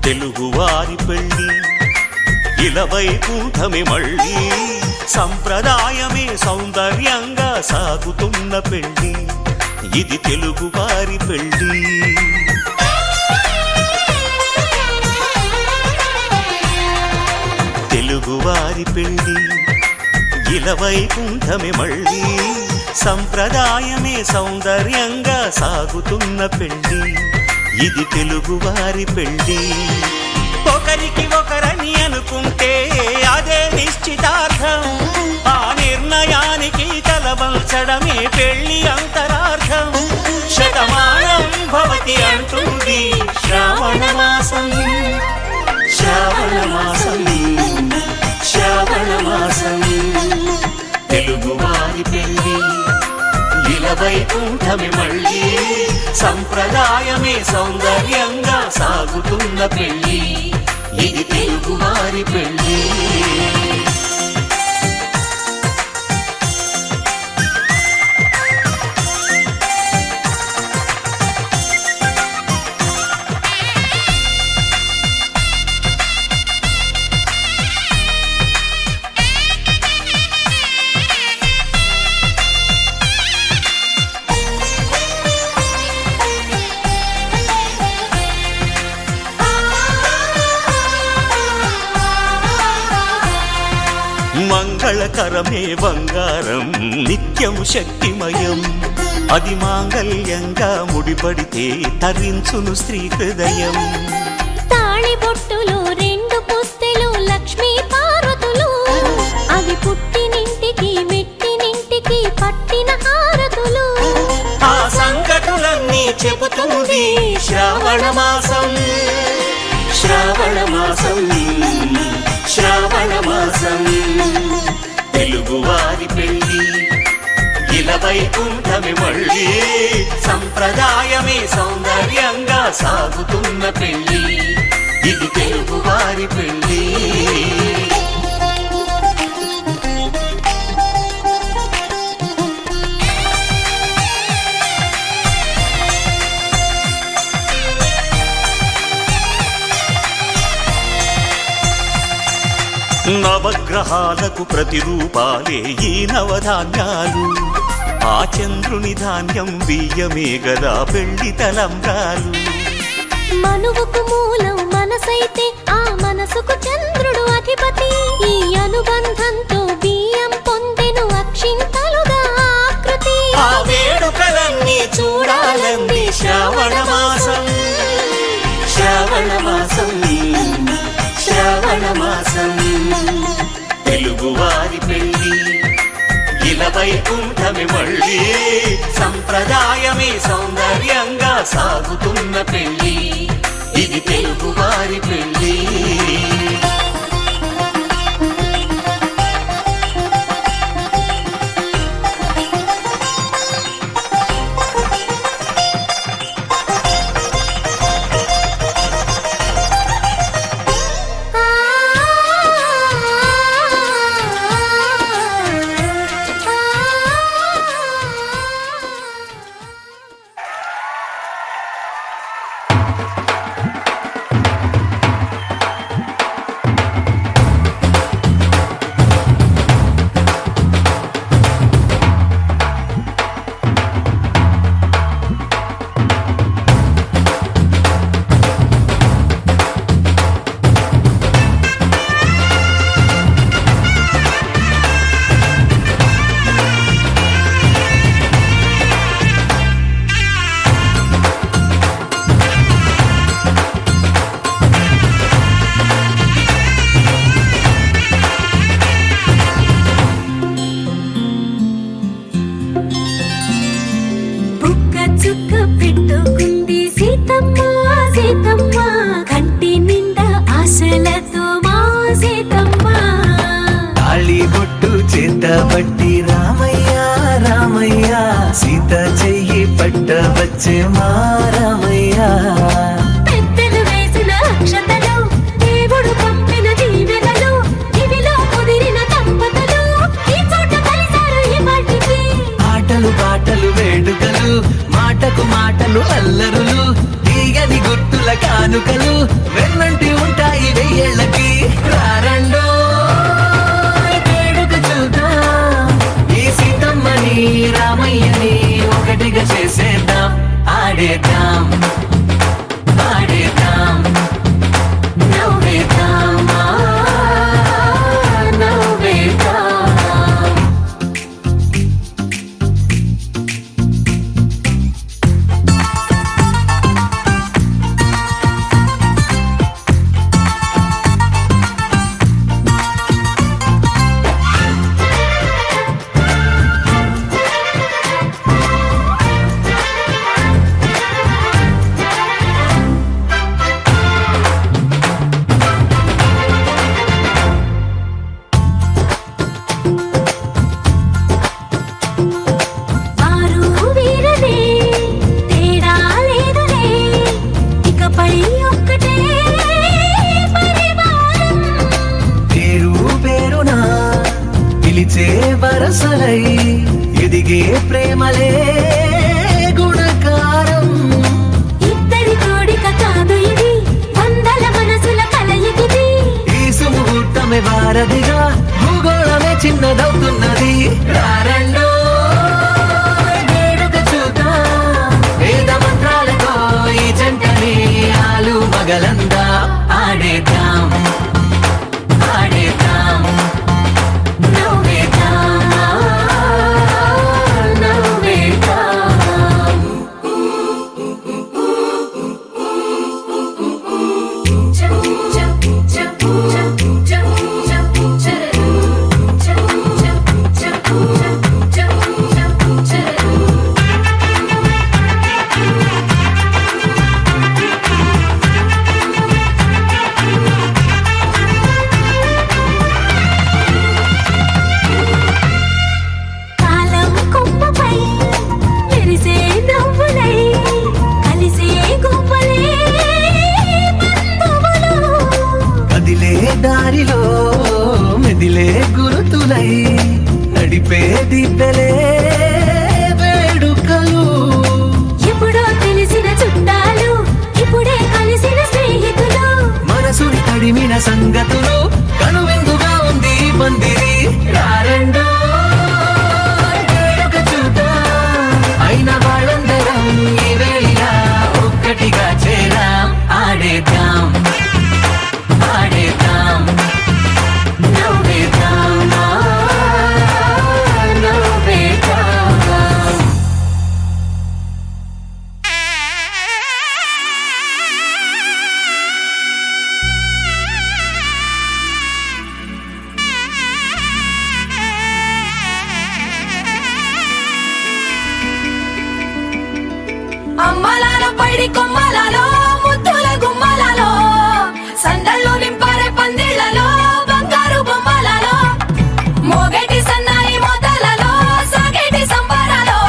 తెలుగువారి పెళ్ళి ఇలవై కూటమి మళ్ళీ సంప్రదాయమే సౌందర్యంగా సాగుతున్న పెళ్ళి ఇది తెలుగువారి పెళ్ళి. తెలుగువారి పెళ్ళి ఇలవై కూటమి మళ్ళీ సంప్రదాయమే సౌందర్యంగా సాగుతున్న పెళ్ళి ఇది తెలుగువారి పెళ్ళి. ఒకరికి ఒకరని అనుకుంటే అదే నిశ్చితార్థం. ఆ నిర్ణయానికి తలవంచడమే పెళ్లి అంతరార్థం. శతమానం భవతి అంటుంది శ్రావణ మాసం. శ్రావణ మాసం శ్రావణ మాసం తెలుగువారి పెళ్ళి ఇలవై వైకుంఠమే మళ్ళీ సంప్రదాయమే సౌందర్యంగా సాగుతున్న పెళ్ళి ఇది తెలుగువారి పెళ్ళి మంగళకరమే బంగారం నిత్యం శక్తిమయం అది మాంగళ్యంగా ముడిపడితే తరించును స్త్రీ హృదయం తాళిబొట్టులో 2 పుస్తెలు లక్ష్మీ పార్వతులు అవి పుట్టినింటికి మెట్టినింటికి పట్టిన హారతులు ఆ సంకటులన్నీ చెబుతుంది శ్రావణ మాసం శ్రావణ మాసం శ్రావణ మాసం తెలుగువారి పెళ్ళి ఇలా వైకుంఠమే మళ్ళీ సంప్రదాయమే సౌందర్యంగా సాగుతున్న పెళ్ళి ఇది తెలుగువారి పెళ్ళి నవగ్రహాలకు ప్రతిరూపాలే ఈ నవధాన్యాలు ఆ చంద్రుని ధాన్యం బియ్యమే గదా పెళ్లి తలంబ్రాలు మనువుకు మూలం మనసైతే ఆ మనసుకు చంద్రుడు అధిపతి ఈ అనుబంధంతో బియ్యం పొందెను అక్షింతలుగా ఆకృతి ఆ వేడుకలన్నీ చూడాలంది శ్రావణ మాసం శ్రావణ మాసం శ్రావణ మాసం తెలుగువారి పెళ్ళి ఇలా వైకుంఠమే మళ్ళీ సంప్రదాయమే సౌందర్యంగా సాగుతున్న పెళ్ళి ఇది తెలుగువారి పెళ్ళి పట్టి రామయ్య రామయ్య సీత చెయ్యి పట్ట వచ్చే మా రామయ్య పెద్దలు వేసిన అక్షతలు దేవుడు పంపిన దీవెనలు ఇవిలో కుదిరిన దంపతులు ఈ చోట కలిసారు ఈ పాటికి ఆటలు పాటలు వేడుకలు మాటకు మాటలు అల్లరులు తీయని గుర్తుల కానుకలు వెన్నంటి ఉంటాయి వెయ్యేళ్ళకి రారండో రామయ్యని ఒకటిగా చేసేద్దాం ఆడేద్దాం ఆడేద్దాం నవ్వేద్దాం నవ్వేద్దాం పిలిచే వరసలై ఎదిగే ప్రేమలే గుణకారం. ఇద్దరి కోడిక కాదు ఇది, వందల మనసుల కలయికిది. ఈ సుముహూర్తమే వారధిగా భూగోళమే చిన్నదవుతున్నది. రారండో వేడుక చూద్దాం, వేద మంత్రాలతో ఈ జంటని ఆలు మగలందా ఆడేద్దాం ఆడేద్దాం నవ్వేద్దాం, నవ్వేద్దాం. చప్ చప్ చప్ చప్ చప్ చప్ చరరు. చప్ చప్ చప్ చప్ చప్ చప్ చరరు. కాలం కొమ్మపై మెరిసే నవ్వులై కలిసే గువ్వలే బంధువులు. కదిలే దారిలో మెదిలే గురుతులై నడిపే దిబ్బలే వేడుకలు. ఎప్పుడో తెలిసిన చుట్టాలు, ఇప్పుడే కలిసిన స్నేహితులు. మనసుని తడిమిన సంగతులు కనువిందుగా ఉంది ఈ పందిరి. రారండో వేడుక చూద్దాం, అయిన వాళ్ళందరం ఈ వేళ ఒక్కటిగా చేరాం. ఆడేద్దాం ఆడేద్దాం నవ్వేద్దాం, నవ్వేద్దాం. అమ్మలాలో పైడి కొమ్మలలో ముద్దుల గుమ్మలలో సందళ్ళు నింపారే పందిళ్లలో బంగారు బొమ్మలలో మోగేటి సన్నాయి మోతలలో సాగేటి సంబరాలో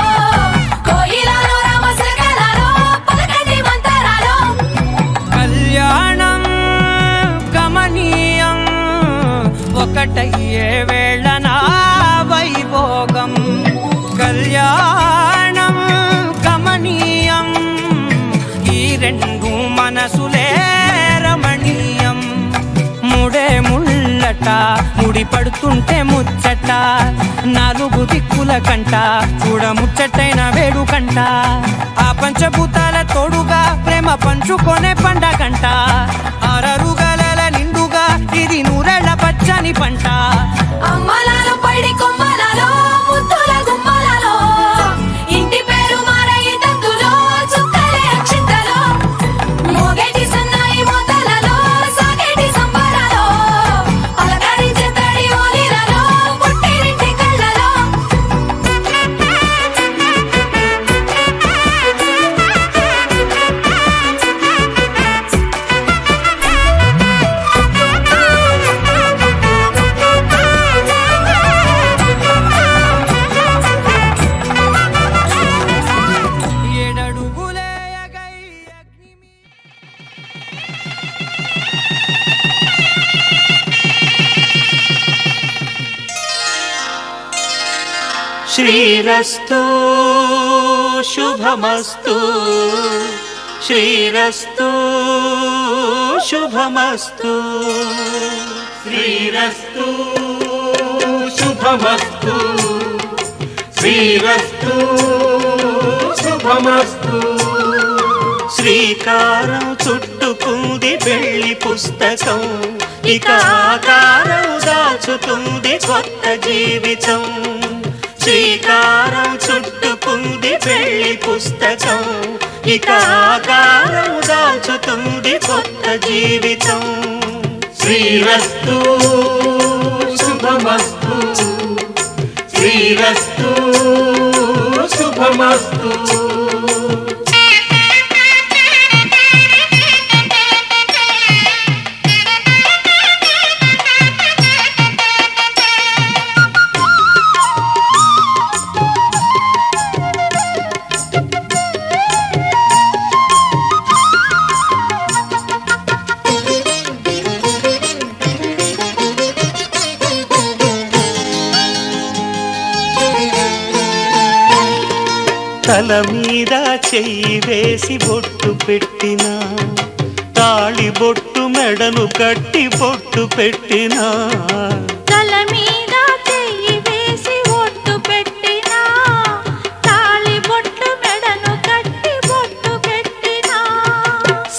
కోయిలలో రామశకలలో పలకటి మంతరాలో. కళ్యాణం గమనీయం ఒకటయ్యే వేళ నా వైభోగం. కళ్యాణం గమనీయం ఈ రెండు మనసులే రమణీయం. ముడే ముళ్ళట ముడి పడుతుంటే ముచ్చట, నాలుగు దిక్కుల కంట చూడ ముచ్చటైన వేడుకంట. ఆ పంచభూతాల తోడుగా ప్రేమ పంచుకొనే పండగంట. అరరుగలల నిండుగా ఇది నూరెళ్ళ పచ్చని పంట. అమ్మలాలో పైడి కొమ్మలలో ముద్దుల గుమ్మలలో ఇంటి పేరు మారయి తందులో చుక్కలే అక్షింతలో మోగేటి సన్నాయి మోతలలో సాగేటి సంబరాలో పలకరించే తడి ఓలిలలో పుట్టినింటి కళ్ళలో. ఏడడుగులే ఎగై అగ్నిమి శ్రీరస్తు శుభమస్తు, శ్రీరస్తు శుభమస్తు, శ్రీరస్తు శుభమస్తు, శ్రీరస్తు శుభమస్తు. శ్రీకారం చుట్టుకుంది పెళ్లి పుస్తకం, ఇక ఆకారం దాచుతుంది కొత్త జీవితం. శ్రీకారం చుట్టుకుంది పెళ్లి పుస్తకం, ఇక ఆకారం దాచుతుంది కొత్త జీవితం. శ్రీరస్తు శుభమస్తు, శ్రీరస్తు శుభమస్తు. తల మీద చెయ్యి వేసి బొట్టు పెట్టినా తాళి బొట్టు మెడను కట్టి బొట్టు పెట్టినా తల మీద చెయ్యి వేసి ఒట్టు పెట్టినా తాళి బొట్టు మెడను కట్టి బొట్టు పెట్టినా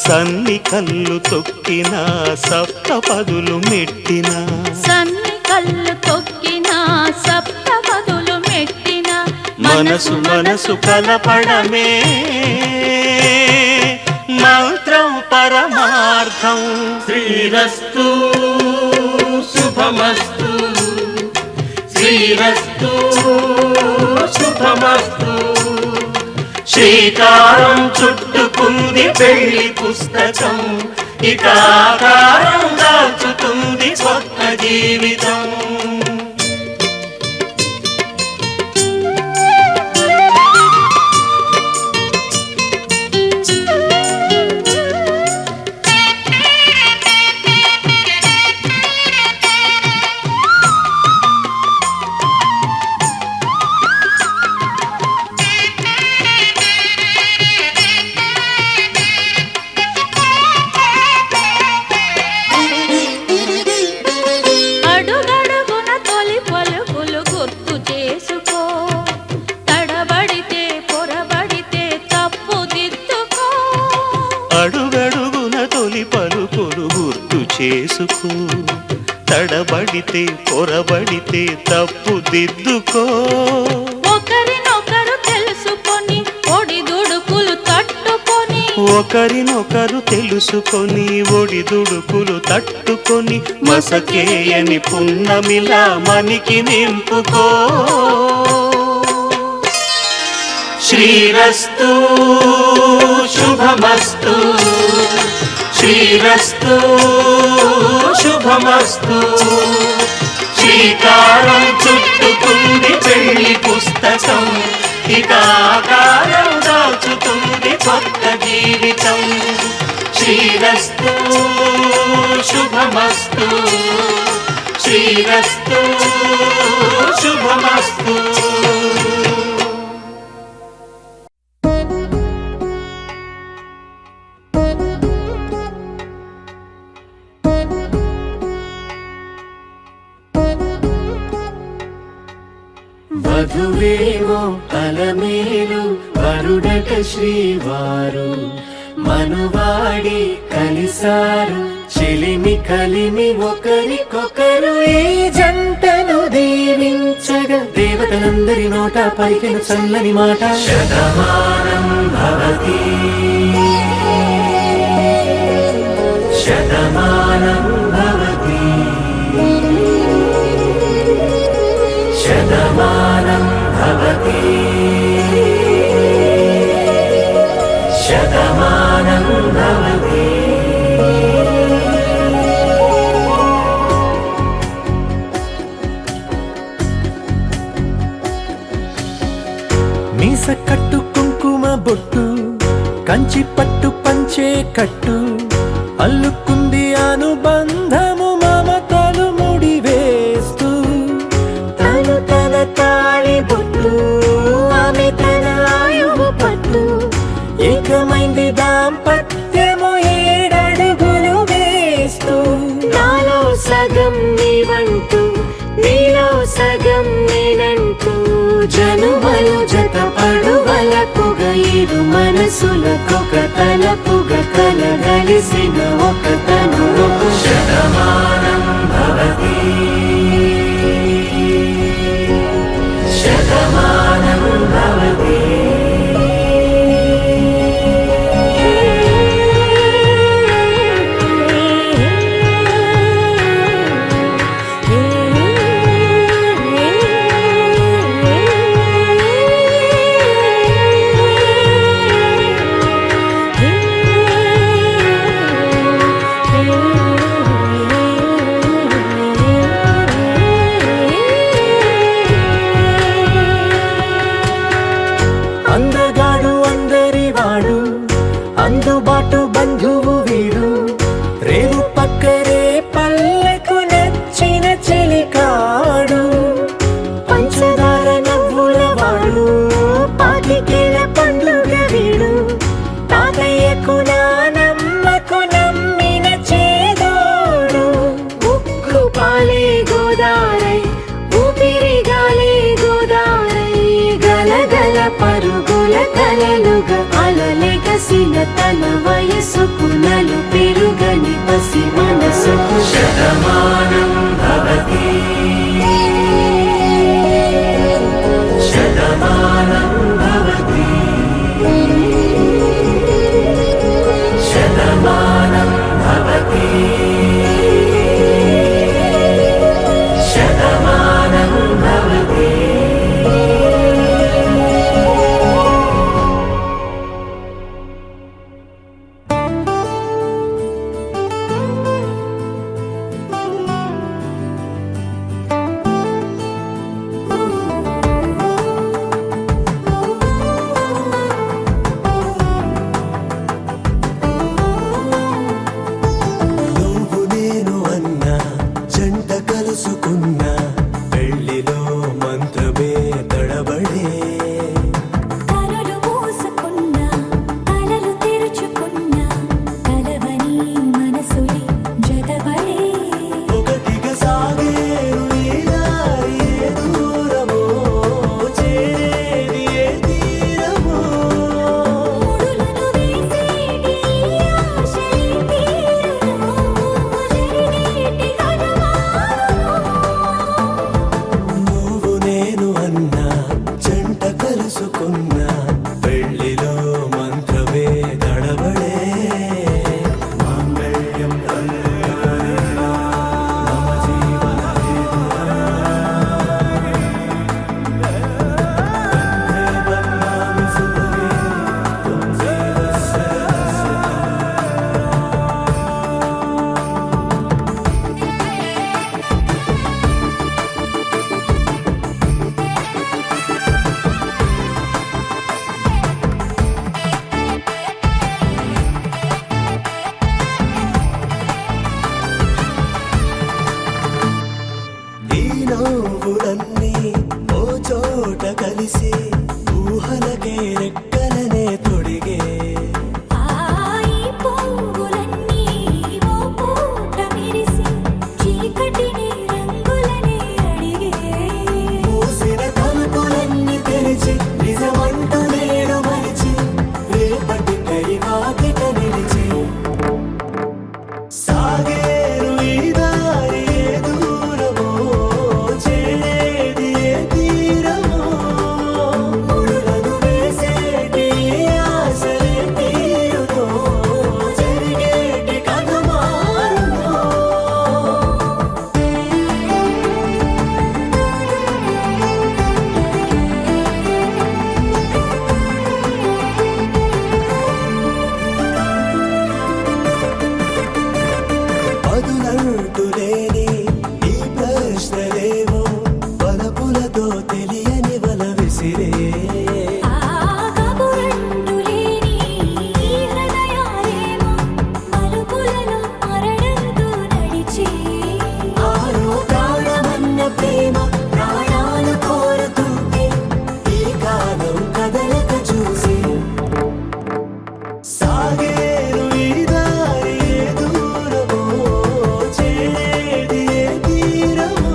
సన్ని కళ్ళు తొక్కినా సప్తపదులు మెట్టినా సన్ని కళ్ళు తొక్కినా సప్తపదులు మెట్టినా మనసు మనసు కలపడమే మంత్రం పరమార్థం శ్రీరస్తు శుభమస్తు శ్రీరస్తు శుభమస్తు శ్రీకారం చుట్టుకుంది పెళ్లి పుస్తకం ఇక ఆకారం దాల్చుతుంది కొత్త జీవితం అడుగడుగున తొలి పలుకులు గుర్తు చేసుకో తడబడితే పొరబడితే తప్పు దిద్దుకో అడుగడుగున తొలి పలుకులు గుర్తు చేసుకో తడబడితే పొరబడితే తప్పు దిద్దుకో ఒకరినొకరు తెలుసుకొని ఒడిదుడుకులు తట్టుకొని ఒకరినొకరు తెలుసుకొని ఒడిదుడుకులు తట్టుకొని మసకేయని పున్నమిలా మనికి నింపుకో శ్రీరస్తు శుభమస్తు శ్రీరస్తు శుభమస్తు శ్రీకారం చుట్టుకుంది పెళ్లి పుస్తకం ఇక ఆకారం దాచుతుంది కొత్త జీవితం శ్రీరస్తు శుభమస్తు శ్రీరస్తు శుభమస్తు వధువేమో అలమేలు వరుడట శ్రీవారు మనువాడి కలిసారు చెలిమి కలిమి ఒకరికొకరు ఈ జంటను దీవించగా దేవతలందరి నోట పలికిన చల్లని మాట శతమానం భవతి శతమానం భవతి శతమానం భవతి శతమానం భవతి మీస కట్టు కుంకుమ బొట్టు కంచి పట్టు పంచే కట్టు అల్లుకుంది అనుబంధము మమతలు ముడివేస్తూ తను తన తాళి బొట్టు ఆమె తన ఆయువు పట్టు ఏకమైంది దాంపత్యము 7 అడుగులు వేస్తూ నాలో సగం నీవంటూ నీలో సగం నేనంటూ జనుమలు జతపడువలకుగ ఇరు మనసులకొక తలపుగ కలగలిసిన ఒక తను శతమానం భవతి శతమానం భవతి కలలుగా అలలెగసిన తన వయసుకు నలు పెరుగని పసి మనసుకు శతమానం భవతి శతమానం భవతి శతమానం భవతి శతమానం భవతి. నువ్వు నేను అన్నా జంట కలుసుకున్నా పెళ్లిలో మంత్రమే తడబడే కనులు మూసుకున్నా కలలు తెరుచుకున్నా కలవని మనసులే జతపడే ఒకటిగా సాగేరు ఈ దారి ఏ దూరమో చేరేది ఏ తీరమో ముడులను వేసేటి ఆశలే తీరును జరిగేటి కథమారును నువ్వు నేను అన్నా జంట కలుసుకున్నా పెళ్లిలో మంత్రమే తడబడే మాంగళ్యం మమ జీవన ఈ నవ్వులన్నీ ఓ చోట కలిసి ఊహలకే రెక్కలనే తొడిగే ఆయి పొంగులన్నీ ఓ పూట మెరిసి చీకటిని రంగులనే అడిగే మూసిన తలుపులన్నీ తెరిచి నిజమంటూ నేడు మరిచి రేపటికై వాకిట నిలిచి సాగేరు ఈ దారి ఏ దూరమో చేరేది ఏ తీరమో ముడులను వేసేటి ఆశలే తీరునో జరిగేటి కథ మారునో పదులంటూ లేని ఈ ప్రశ్నలేవో వలపులతో తెలియని వల విసిరే ఆ కబురంటూ లేని ఈ హృదయాలేమో మలుపులను మరణంతో నడిచే ఆరో ప్రాణమన్న ప్రేమ ప్రాణాలు కోరుతుంటే ఈ కాలం కదలక చూసి సాగేరు ఈ దారి ఏ దూరమో చేరేది ఏ తీరమో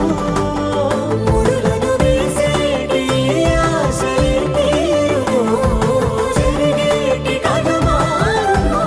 ముడులను వేసేటి ఆశలే తీరునో జరిగేటి కథ మారునో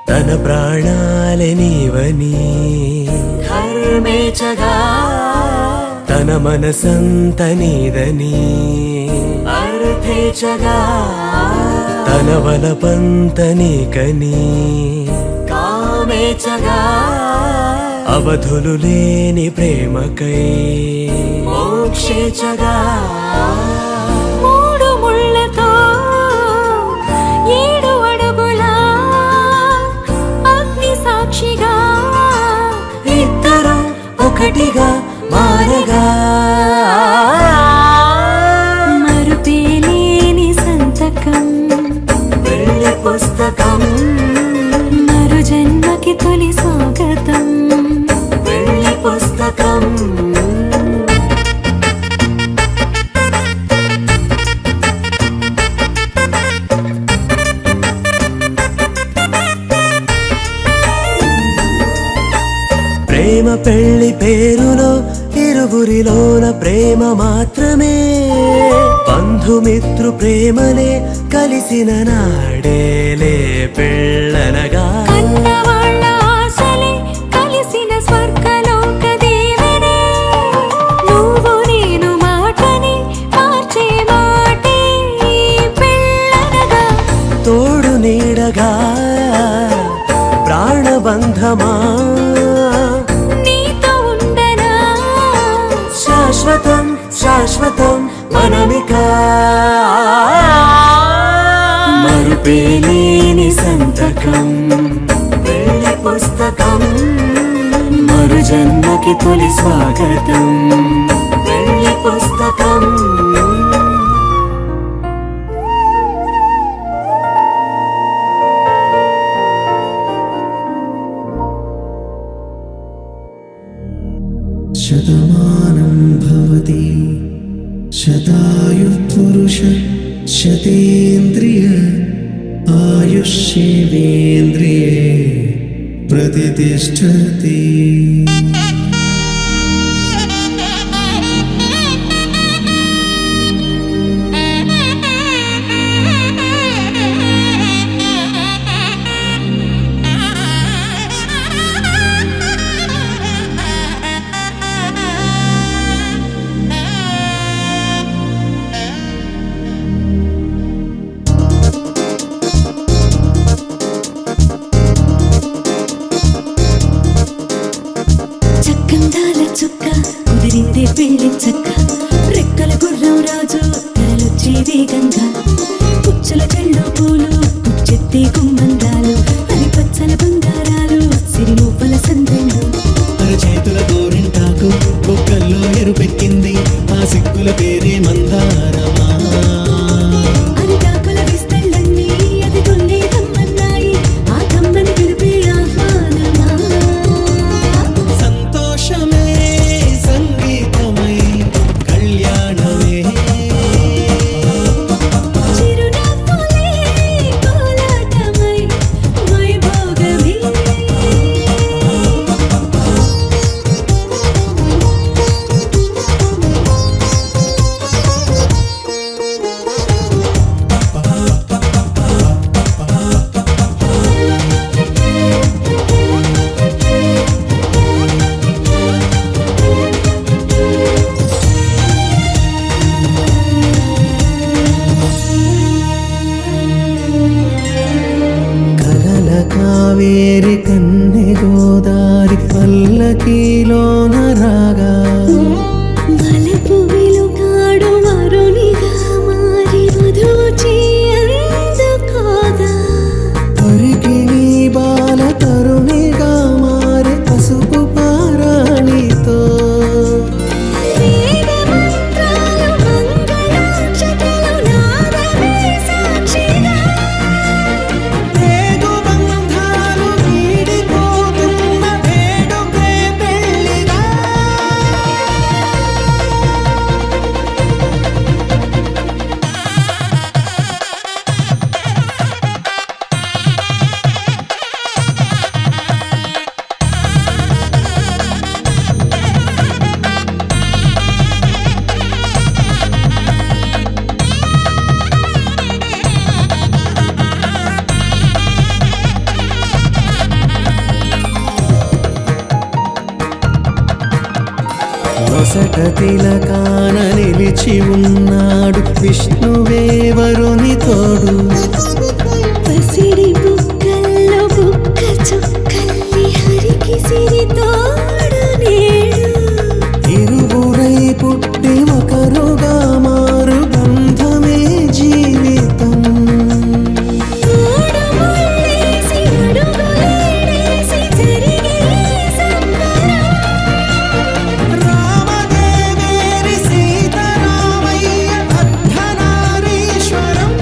తన ప్రాణాలే నీవని ధర్మేచగా తన మనసంత నీదని అర్థేచగా తన వలపంత నీకని కామేచగా అవధులు లేని ప్రేమకై మోక్షేచగా మూడు ముళ్ళతో 7 అడుగుల అగ్ని సాక్షిగా ఇద్దరు ఒకటిగా మారగా మరుపేలేని సంతకం పెళ్లి పేరులో ఇరువురిలోన ప్రేమ మాత్రమే బంధుమిత్రు ప్రేమనే కలిసిన నాడేలే పెళ్ళనగా కన్నవాళ్ళ ఆశలే కలిసిన స్వర్గలోక దీవెనే నువ్వు నేను మాటని మార్చే మాటే పెళ్ళనగా తోడు నీడగా ప్రాణబంధమా నీతో ఉండనా శాశ్వతం శాశ్వతం మనమిక మరుపేలేని సంతకం పెళ్లి పుస్తకం మరు జన్మకి తొలి స్వాగతం పెళ్లి పుస్తకం శతమానం భవతి శతాయుః పురుష శతేంద్రియ ఆయుష్యేవేంద్రియే ప్రతిష్ఠతి. చక్కందాల చుక్క కుదిరిందే పెళ్లి చక్క రెక్కల గుర్రం రాజు తరలొచ్చే వేగంగా పుచ్చల చెళ్ళు పూలు పుచ్చెత్తే గుమ్మందాలు అది పచ్చల బంగారాలు సిరిమూపల సందెళ్ళు అరచేతుల గోరింటాకు బొక్కల్లో ఎరుపెక్కింది ఆ సిగ్గుల పేరే మందారమా. అరిటాకుల విస్తళ్ళన్నీ అది కొన్నే కమ్మన్నాయి ఆ కమ్మని పిలిపే ఆహ్వానమా సంతోషమే సంగీతమై కళ్యాణమే చిరునవ్వులే కోలాటమై వైభోగమే కలల కావేరి కన్నె గోదారి పల్లకీలోన రాగా వలపు వెలుగాడు వరునిగా మారి వధూచి అందుకోగా పరికిణి బాల తరుణిగా మారి పసుపు పారాణితో వేద మంత్రాలు మంగళాక్షతలు నాదమే సాక్షిగా ప్రేగు బంధాలు వీడిపోతున్న వేడుకే పెళ్లిగా. నొసట తిలకాన నిలిచి ఉన్నాడు విష్ణువే వరుని తోడు. పసిడి బుక్కల్లో బుక్క చుక్కల్లి హరికి సిరి తోడు నేడు ఇరువురై పుట్టి ఒకరుగా మారు బంధమే జీవితం. మూడు ముళ్ళేసి అడుగులేసి జరిగే సంబరం రామదేవేరి సీతారామయ్య అర్ధనారీశ్వరం.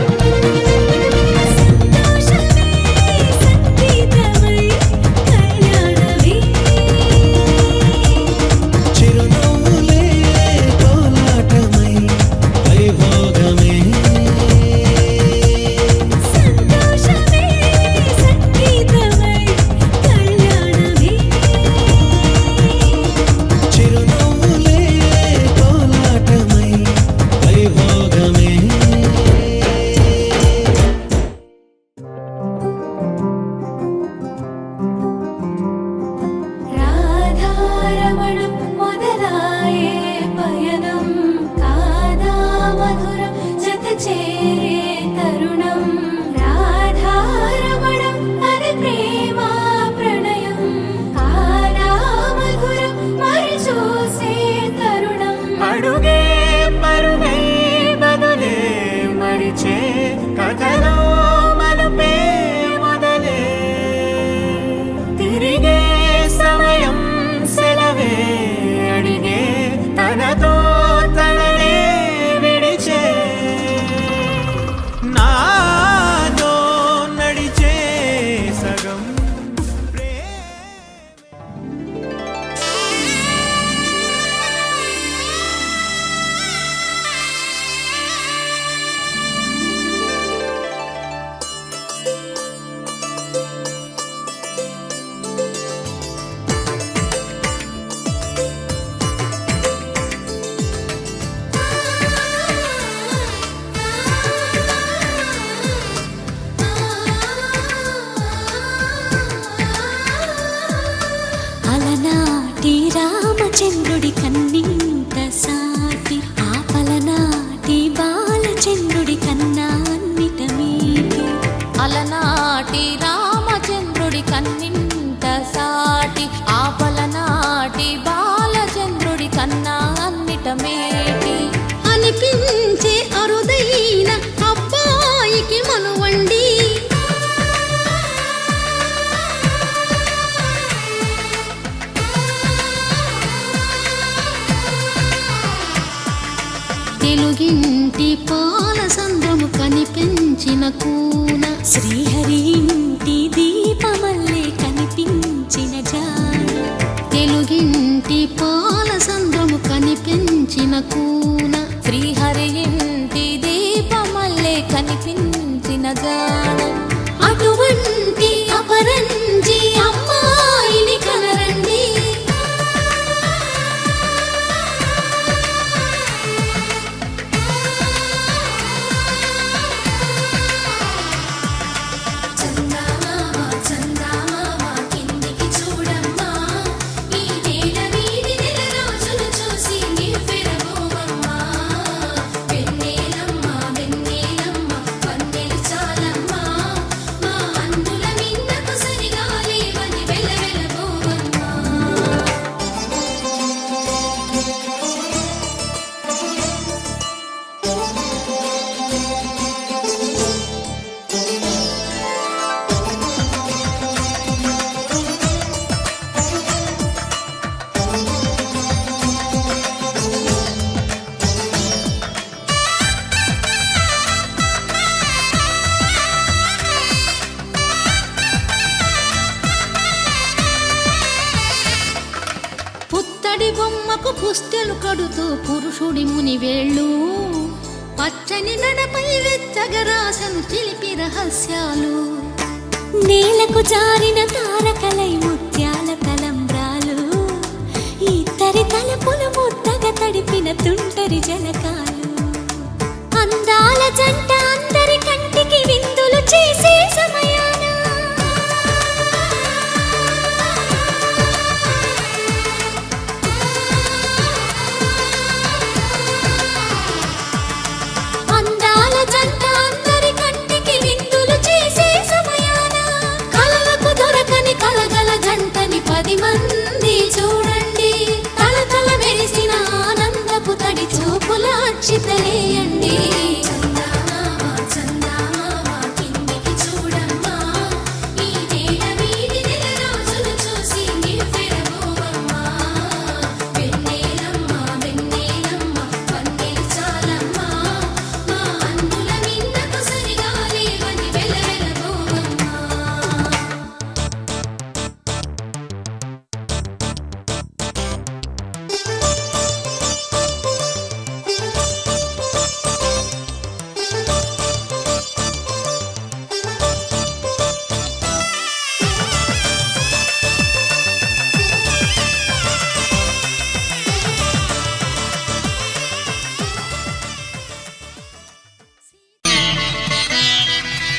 మధురం జత చేరే తరుణం రాధారమణం అది ప్రేమ ప్రణయం కానా మధురం మరి చూసే తరుణం అడుగే పరుగే బదులే మరిచే కథలో మలుపే మొదలే తిరిగే సమయం సెలవే అడిగే తనతో తననే విడిచే నాతో నడిచే సగం అలనాటి రామచంద్రుడి కన్నింత సాటి ఆపలనాటి బాలచంద్రుడి కన్నా అన్నిట మీటి అలనాటి రామచంద్రుడి కన్నింత సాటి ఆపలనాటి బాలచంద్రుడి కన్నా అన్నిట మేటి అనిపించే అరుదైన అబ్బాయికి మనువండి తెలుగింటి పాల సంద్రము కనిపించిన కూన శ్రీహరి ఇంటి దీపమల్లే కనిపించిన జాన తెలుగింటి పాల సంద్రము కనిపించిన కూన శ్రీహరి ఇంటి దీపమల్లే కనిపించిన జాన అటువంటి అపరంజి అమ్మాయిని కనరండి చందమామ చందమామ కిందికి చూడమ్మా ఈ నేల వీడి నెల రోజులు చూసి నివ్వెరబోవమ్మా వెన్నెలమ్మ వెన్నెలమ్మ వన్నెలు చాలమ్మా మా అందుల మిన్నకు సరిగా లేవని వెలవెలబోవమ్మా పుత్తడి బొమ్మకు పుస్తెలు కడుతూ పురుషుడి ముని వేళ్ళు పచ్చని నడపై వెచ్చగరాసను చిలిపి రహస్యాలు నేలకు జారిన తారకలై ముత్యాల తలంబ్రాలు ఇద్దరి తలపులు ముద్దగా తడిపిన తుంటరి జలకాలు అందాల జంట అందరి కంటికి విందులు చేసే సమయాన అందాల జంట అందరి కంటికి విందులు చేసే సమయాన కలలకు దొరకని కలగల జంటని 10 మంది చూడండి తలతల మెరిసిన ఆనందపు తడి చూపుల అచ్చితలేయండి చందమామ చందమామ కిందికి చూడమ్మా ఈ నేల వీడి నెల రోజులు చూసి నివ్వెరబోవమ్మా వెన్నెలమ్మ వెన్నెలమ్మ వన్నెలు చాలమ్మా మా అందుల మిన్నకు సరిగా లేవని వెలవెలబోవమ్మా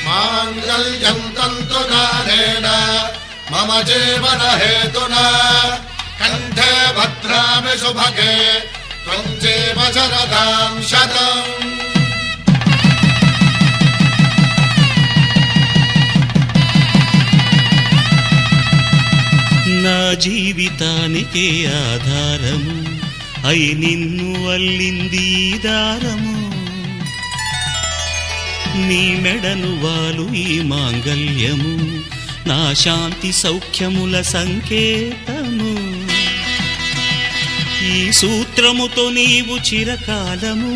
माङ्गल्यं तन्तुनानेन मम जीवन हेतुना कण्ठे भद्रामि सुभगे त्वं जीव शरदां शतम् నా జీవితానికే ఆధారము అయి నిన్ను అల్లింది ఈ దారము నీ మెడను వాలు ఈ మాంగల్యము నా శాంతి సౌఖ్యముల సంకేతము ఈ సూత్రముతో నీవు చిరకాలము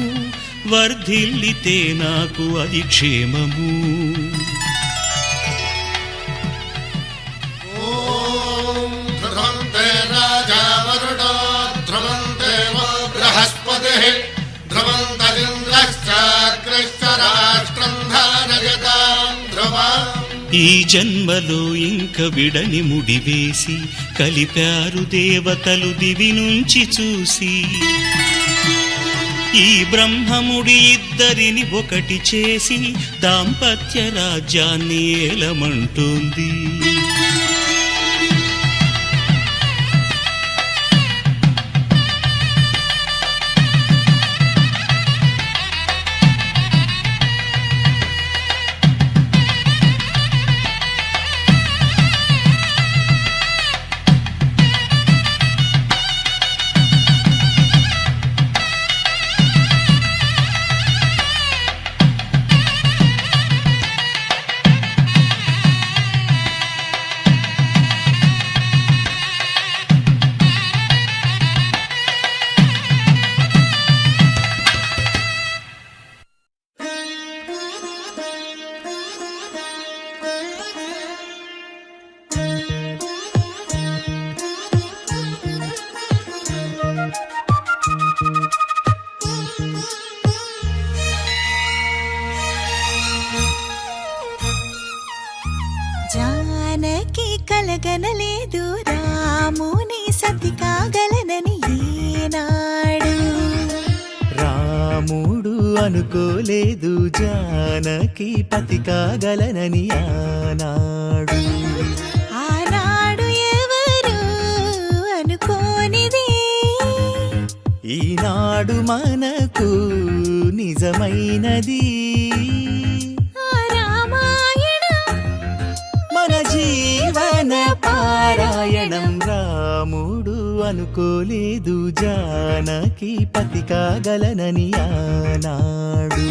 వర్ధిల్లితే నాకు అది క్షేమము ఈ జన్మలో ఇంక విడని ముడివేసి కలిపారు దేవతలు దివి నుంచి చూసి ఈ బ్రహ్మముడి ఇద్దరిని ఒకటి చేసి దాంపత్య రాజ్యాన్ని ఏలమంటుంది జానకి కలగనలేదు రాముని సతి కాగలనని ఈనాడు రాముడు అనుకోలేదు జానకి పతి కాగలనని ఆనాడు ఆనాడు ఎవరు అనుకోనిది ఈనాడు మనకు నిజమైనది మన జీవన పారాయణం రాముడు అనుకోలేదు జానకి పతి కాగలనని ఆనాడు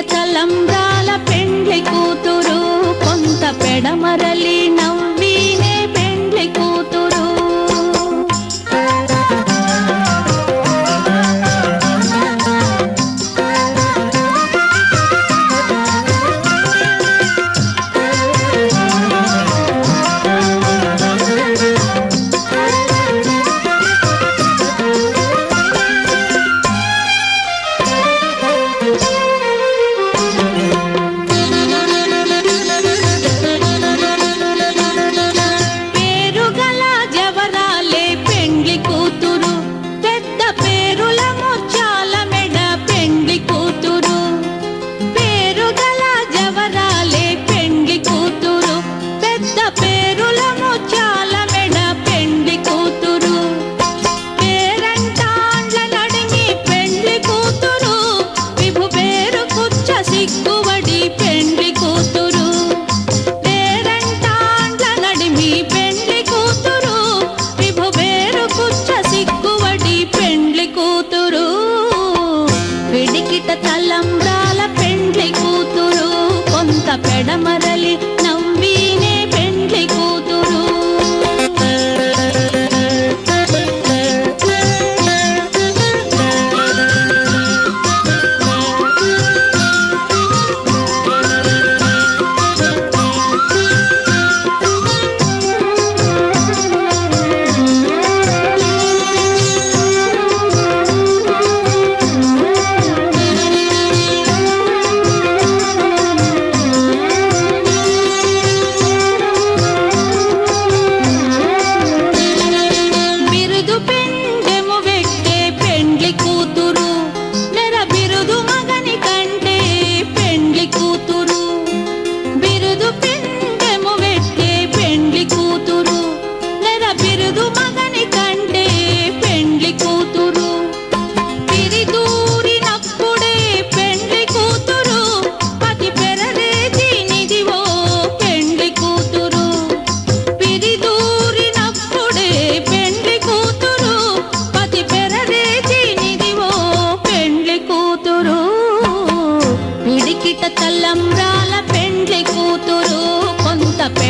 తలంబ్రాల పెండ్లి కూతురు కొంత పెడమరలి నవ్వినే పెండ్లి కూతురు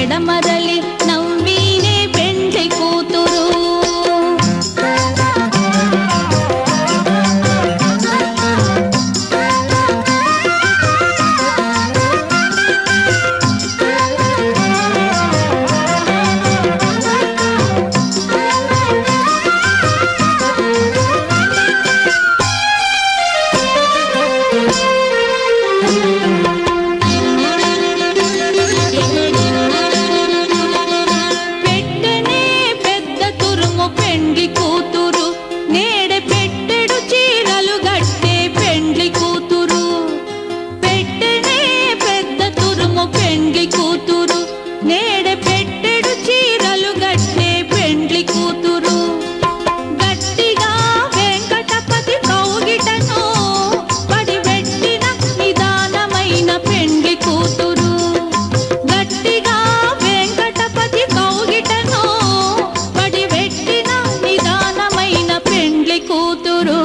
పెడమరలి నవ్వీనే పెండ్లి కూతురు. పెట్టెనే పెద్ద తురుము పెండ్లి కూతురు, నేడే పెట్టెడు చీరలు గట్టే పెండ్లి కూతురు. పెట్టెనే పెద్ద తురుము పెండ్లి కూతురు, నేడే పెట్టెడు చీరలు గట్టే పెండ్లి కూతురు. గట్టిగా వెంకటపతి కౌగిటను పడిపెట్టిన నిదానమైన పెండ్లి కూతురు. గట్టిగా వెంకటపతి కౌగిటను పడిపెట్టిన నిదానమైన పెండ్లి కూతురు.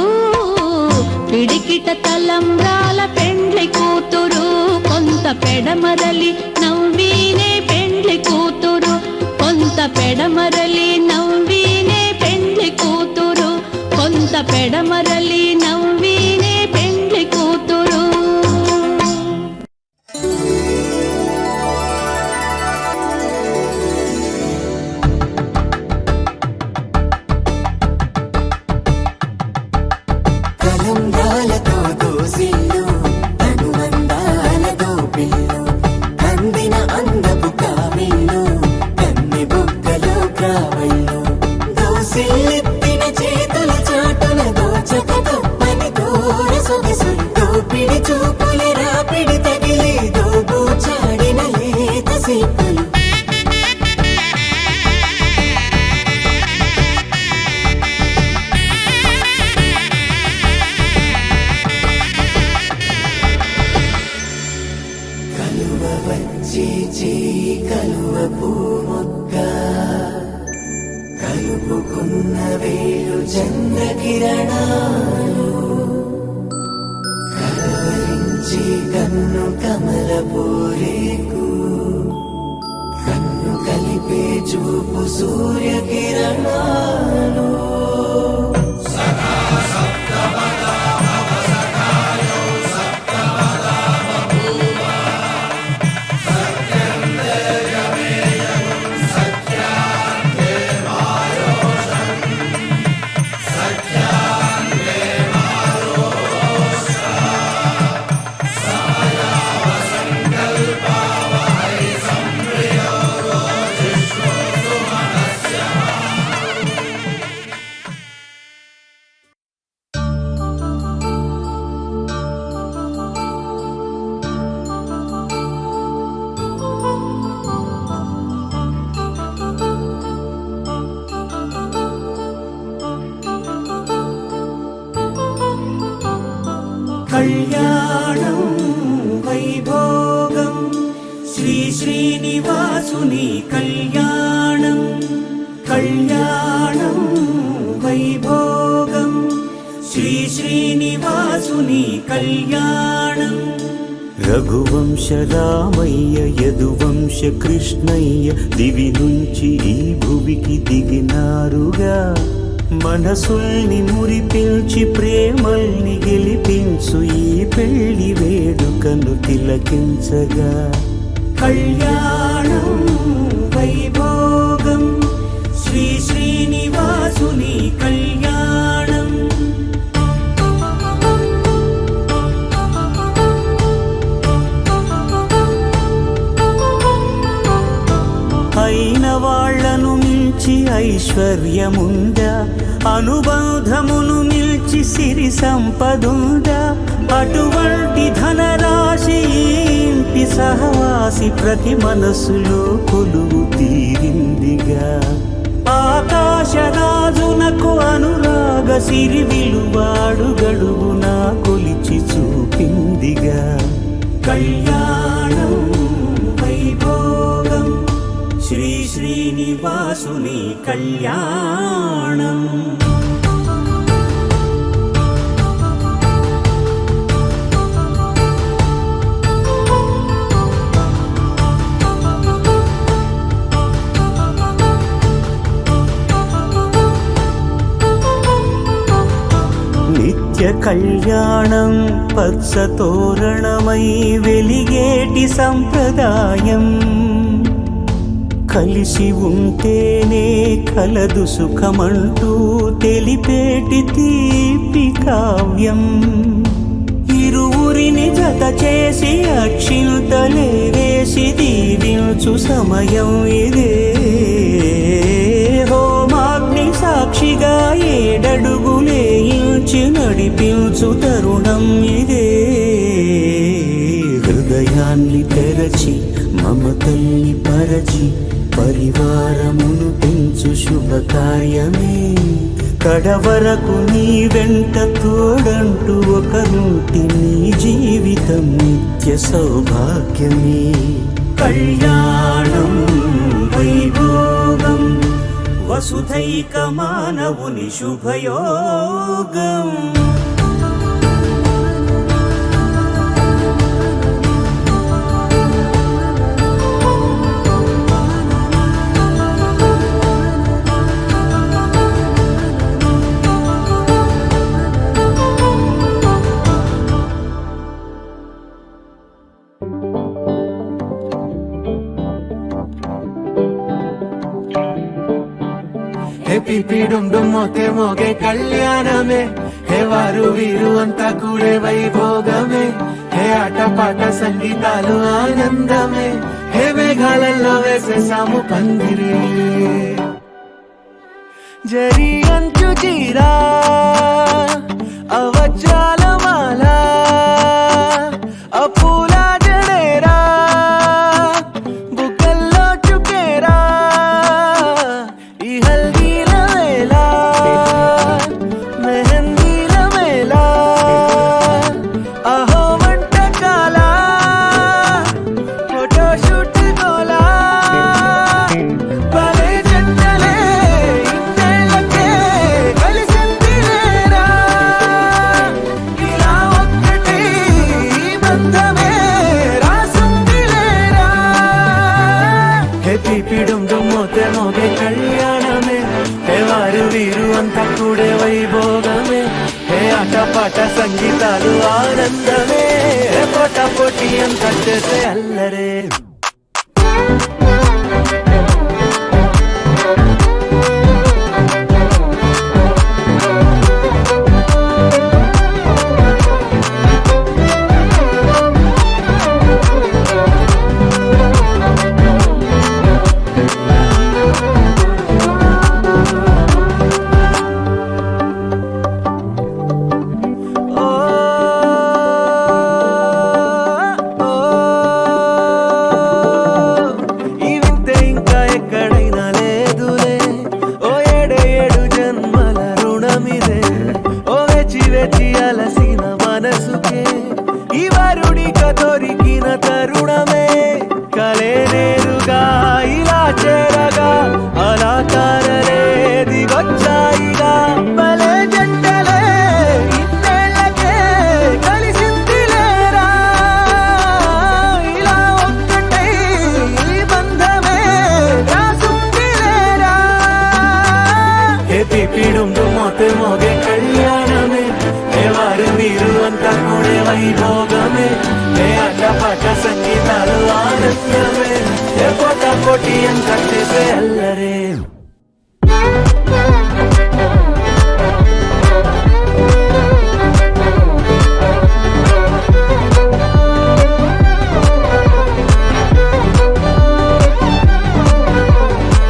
పిడికిట తలంబ్రాల పెండ్లి కూతురు, కొంత పెడమరలి నవ్వీనే పెండ్లి కూతురు. కొంత పెడమరలి నవ్వీనే పెండ్లి కూతురు. కొంత పెడమరలి నవ్వీనే పెండ్లి కూతురు. కలంబ్రాలతో దోసిల్లు అనుబంధాలతో పిల్లు అందిన అందపు కావిల్లు కన్ని బుక్కలో క్రావళ్ళు దోసిల్లెత్తిన చేతుల చాటున దోచక తప్పని దూర సొగసులు దోపిడి చూపుల రాపిడి తగిలి దోబూచాడిన లేత సీపులు కలువ వచ్చి చేయి కలువ పూమొక్క కలుపుకున్న వేలు చంద్రకిరణాలు కలవరించి కన్ను కమల పూరేకు కన్ను కలిపే చూపు సూర్యకిరణాలు కళ్యాణం వైభోగం శ్రీ శ్రీనివాసుని కళ్యాణం. కళ్యాణం వైభోగం శ్రీ శ్రీనివాసుని కళ్యాణం. రఘువంశ రామయ్య యదువంశ కృష్ణయ్య దివి నుంచి ఈ భువికి దిగినారుగా. మనసుల్ని మురిపించి ప్రేమల్ని గెలిపించు ఈ పెళ్లి వేడుకను తిలకించగా. కళ్యాణం వైభోగం శ్రీ శ్రీనివాసుని కళ్యాణం. అయిన వాళ్లను మించి ఐశ్వర్యముందా, అనుబంధమును మిల్చి సిరి సంపదుందా. అటువంటి ధనరాశి ఈ ఇంటి సహవాసి ప్రతి మనసులో కొలువు తీరిందిగా. ఆకాశరాజునకు అనురాగ సిరి విలువాడు గడువునా కొలిచి చూపిందిగా. కళ్యాణం వైభోగం శ్రీ శ్రీనివాసుని కళ్యాణం. నిత్య కళ్యాణం పచ్చ తోరణమై వెలిగేటి సంప్రదాయం కలిసి ఉంటేనే కలదు సుఖమంటూ తెలిపేటి తీపి కావ్యం ఇరువురిని జత చేసి అక్షింతలే వేసి దీవించు సమయం ఇదే హోమాగ్ని సాక్షిగా ఏడడుగులే ఇంచి నడిపించు తరుణం ఇదే హృదయాన్ని తెరచి మమతల్ని పరచి పరివారమును పెంచు శుభకార్యమే కడవరకు నీ వెంట తోడంటూ ఒకరుంటి నీ జీవితం నిత్య సౌభాగ్యమే కళ్యాణం వైభోగం వసుధైక మానవుని శుభయోగం పిపిడుండు మోతే మోగే కళ్యాణమే హే వారు వీరు అంతా కూడే వైభోగమే హే ఆటపాట సంగీతాలు ఆనందమే హే మేఘాలలో వేసేసాము పందిరి జరి అంచు చీరా అవజ్రాల మాల అపూల జడేరా బుగ్గల్లో చుకేరా ఈ హల్దీల వేళ మెహందీల వేళ అహో వంటకాల ఫోటోషూట్ గోలా భలే జంటలే ఇన్నేళ్ళకే కలిసింది లేరా ఇలా ఒక్కటి బంధమే రాసుంది లేరా హే పిపిడుండు మోతే మోగే కళ్యాణమే హే వారు వీరు అంతా కూడే వైభోగమే హే ఆటపాట సంగీతాలు ఆనందమే హే పోటా పోటీ అంతా చేసే అల్లరే ఈ వింతే ఇంకా ఎక్కడైనా లేదులే ఓ ఏడు జన్మల రుణమిదే ఓ వేచి వేచి అలసిన మనసుకే ఈ వరుడిక దొరికిన తరుణమే కలే నేరుగా ఇలా చేరగా అలా కారలే దిగొచ్చాయిగా భలే జంటలే ఇన్నేళ్ళకే కలిసింది లేరా ఇలా ఒక్కటై ఈ బంధమే రాసుంది లేరా హే పిపిడుండు మోతే మోగే కళ్యాణమే హే వారు వీరు అంతా కూడే వైభోగమే హే ఆటపాట సంగీతాలు ఆనందమే హే పోటా పోటీ అంతా చేసే అల్లరే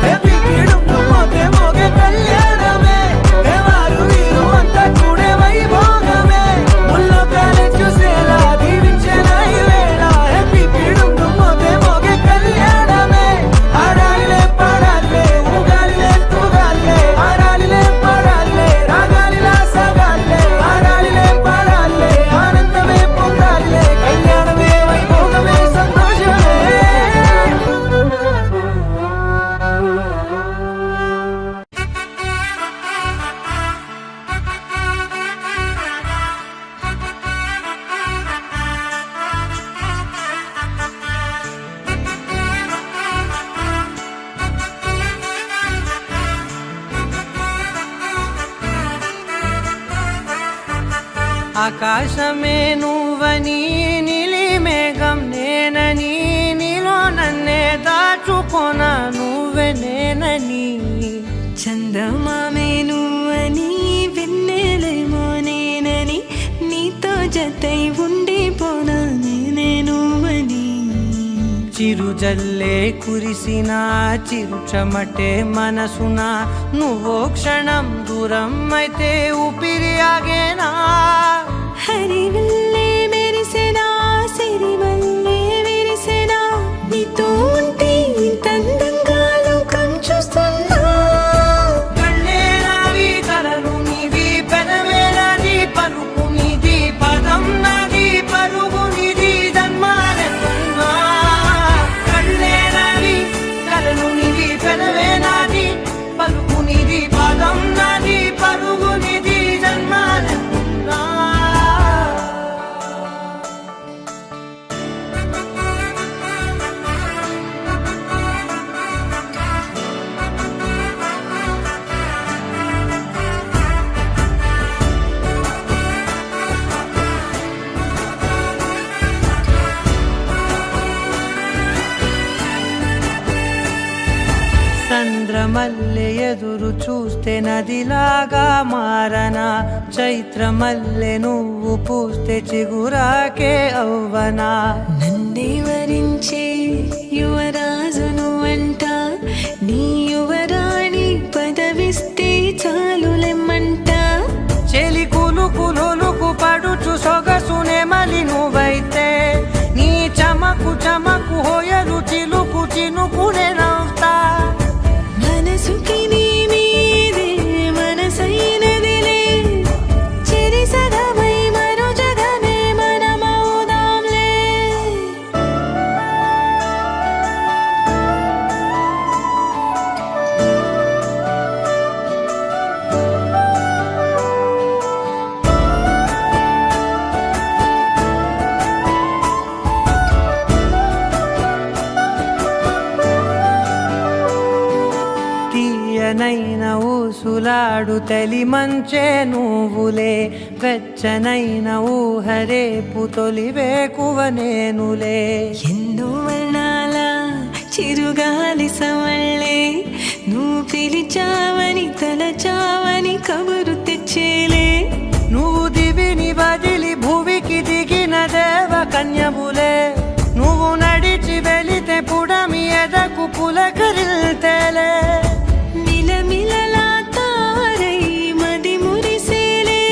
హే పిపిడుండు మోతే మోగే కళ్యాణమే హే వారు వీరు అంతా కూడే వైభోగమే ముల్లోకాలే చూసేలా దీవించిన ఈ వేళ హే పిపిడుండు మోతే మోగే కళ్యాణమే ఆడాలే పాడాలే ఆకాశమే నువ్వని నీలి మేఘం నేనని నీలో నన్నే దాచుకోన నువ్వే నేనని చందమామే నువ్వని వెన్నెలేమో నేనని నీతో జతై ఉండిపోనా నేనే నువ్వని చిరుజల్లే కురిసిన చిరు చెమటే మనసున నువ్వో క్షణం దూరం అయితే ఊపిరి ఆగేనా హరివల్లే మెరిసెనా సిరివల్లే విరిసెనా నీతో ఉంటే ఇంతందంగా లోకం చూస్తున్నా కళ్ళే నావి కలలు నీవి పెదవే నాది పలుకు నీది పదం నాది పరుగు నీది జన్మాలెన్నున్నా కళ్ళే నావి కలలు నీవి పెదవే నాది పలుకు నీది పదం నాది పరుగు నీది జన్మాలెన్నున్నా చంద్రమల్లె ఎదురు చూస్తే నదిలాగా మారనా చైత్రమల్లె నువ్వు పూస్తే చిగురాకే అవ్వనా నన్నే వరించే యువరాజును అంట నీ యువరాణి పదవిస్తే చాలులెమ్మంట చెలి కులుకు పడుచు సొగసునే మలి నువ్వైతే నీ చమకు చమకు హోయలు చిలుకు చినుకునే నవ్వుతా మనసుకి నీ మీదే మనసైనదిలే చెరి సగమై మరో జగమే మనమవుదాంలే తీయనైన ఊసులాడు తలి మంచే నువ్వులే వెచ్చనైన ఊహరేపు తొలి వేకువ నేనులే ఎన్నో వర్ణాల చిరుగాలి సవళ్ళే నువ్వు పిలిచావని తలచావని కబురు తెచ్చేలే నువ్వు దివిని వదిలి భూమికి దిగిన దేవ కన్యబులే నువ్వు నడిచి వెళితే పుడమి ఎదకు పులకరిల్తేలే మిలమిలలా తారై మది మురిసేలే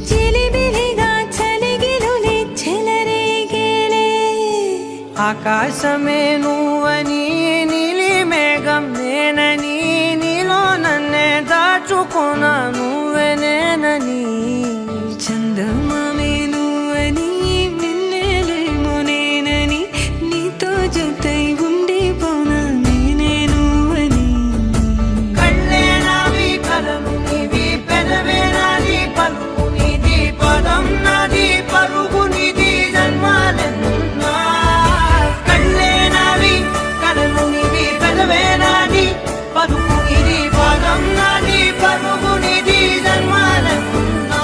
చిలిబిలిగా చలిగిలులే చెలరేగేలే ఆకాశమే నువ్వని నీలి మేఘం నేనని నీలో నన్నే దాచుకోన నువ్వే నేనని చందమామే నువ్వని వెన్నెలేమో నేనని నీతో జతై ఉండిపోనా నేనే నువ్వని కళ్ళే నావి కలలు నీవి పెదవే నాది పలుకు నీది పదం నాది పరుగు నీది జన్మాలెన్నున్నా కళ్ళే నావి కలలు నీవి పెదవే నాది పలుకు నీది పదం నాది పరుగు నీది జన్మాలెన్నున్నా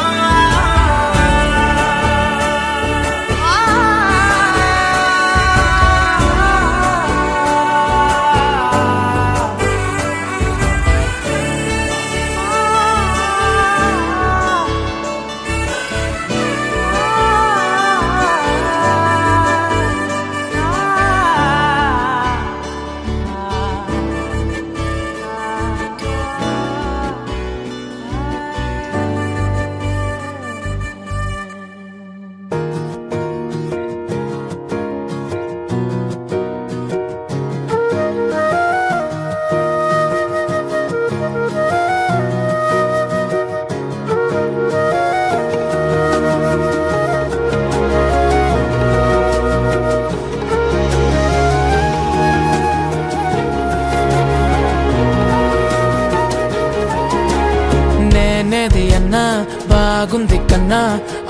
నేనేది అన్నా బాగుంది కన్నా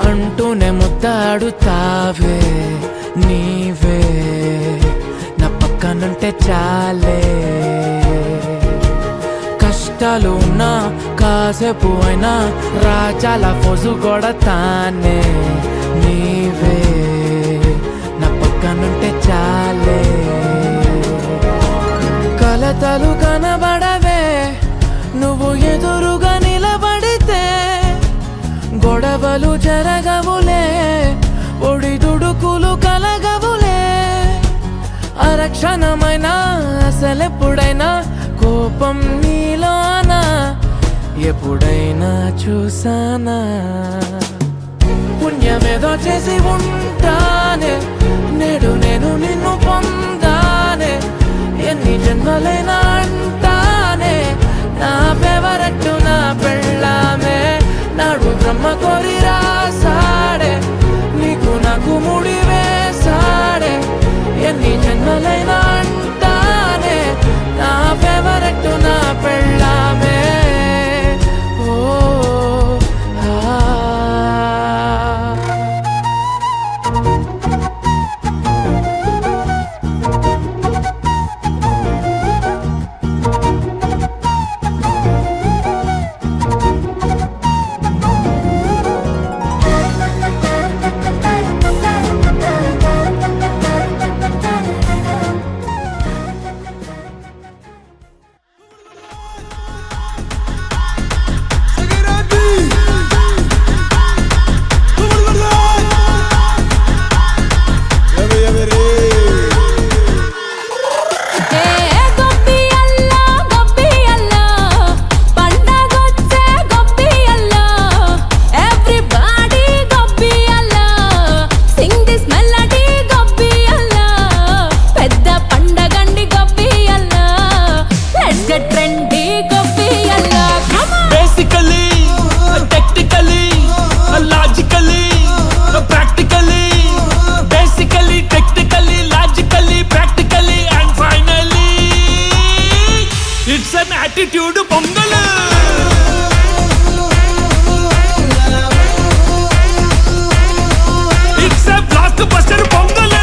అంటూనే ముద్దాడుతావే నీవే నా పక్కనుంటే చాలే కష్టాలు ఉన్నా కాసేపు అయినా రాజాల ఫోజు కొడతానే నీవే నా పక్కనుంటే చాలే కలతలు కనబడవే నువ్వు ఎదురుగా నిలబడితే గొడవలు జరగవులే ఒడి దుడుకులు కలగవులే అరక్షణమైనా అసలెప్పుడైనా కోపం నీలోనా ఎప్పుడైనా చూసానా పుణ్యమేదో చేసి ఉంటానే నేడు నేను నిన్ను పొందానే ఎన్ని జన్మలైనా అంటానే నా ఫేవరెట్ నా పెళ్ళామే నాడు బ్రహ్మ కోరి రాసాడే నీకు నాకు ముడి వేసాడే ఎన్ని జన్మలైనా అంటానే నా ఫేవరెట్ నా పెళ్ళామే ఓ ఆ attitude pongal it's a block buster pongal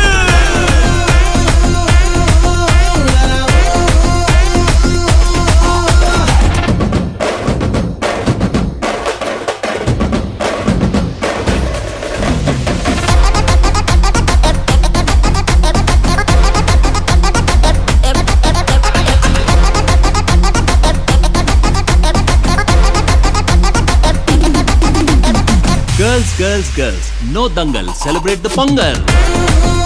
Girls, no dangal. Celebrate the Pongal.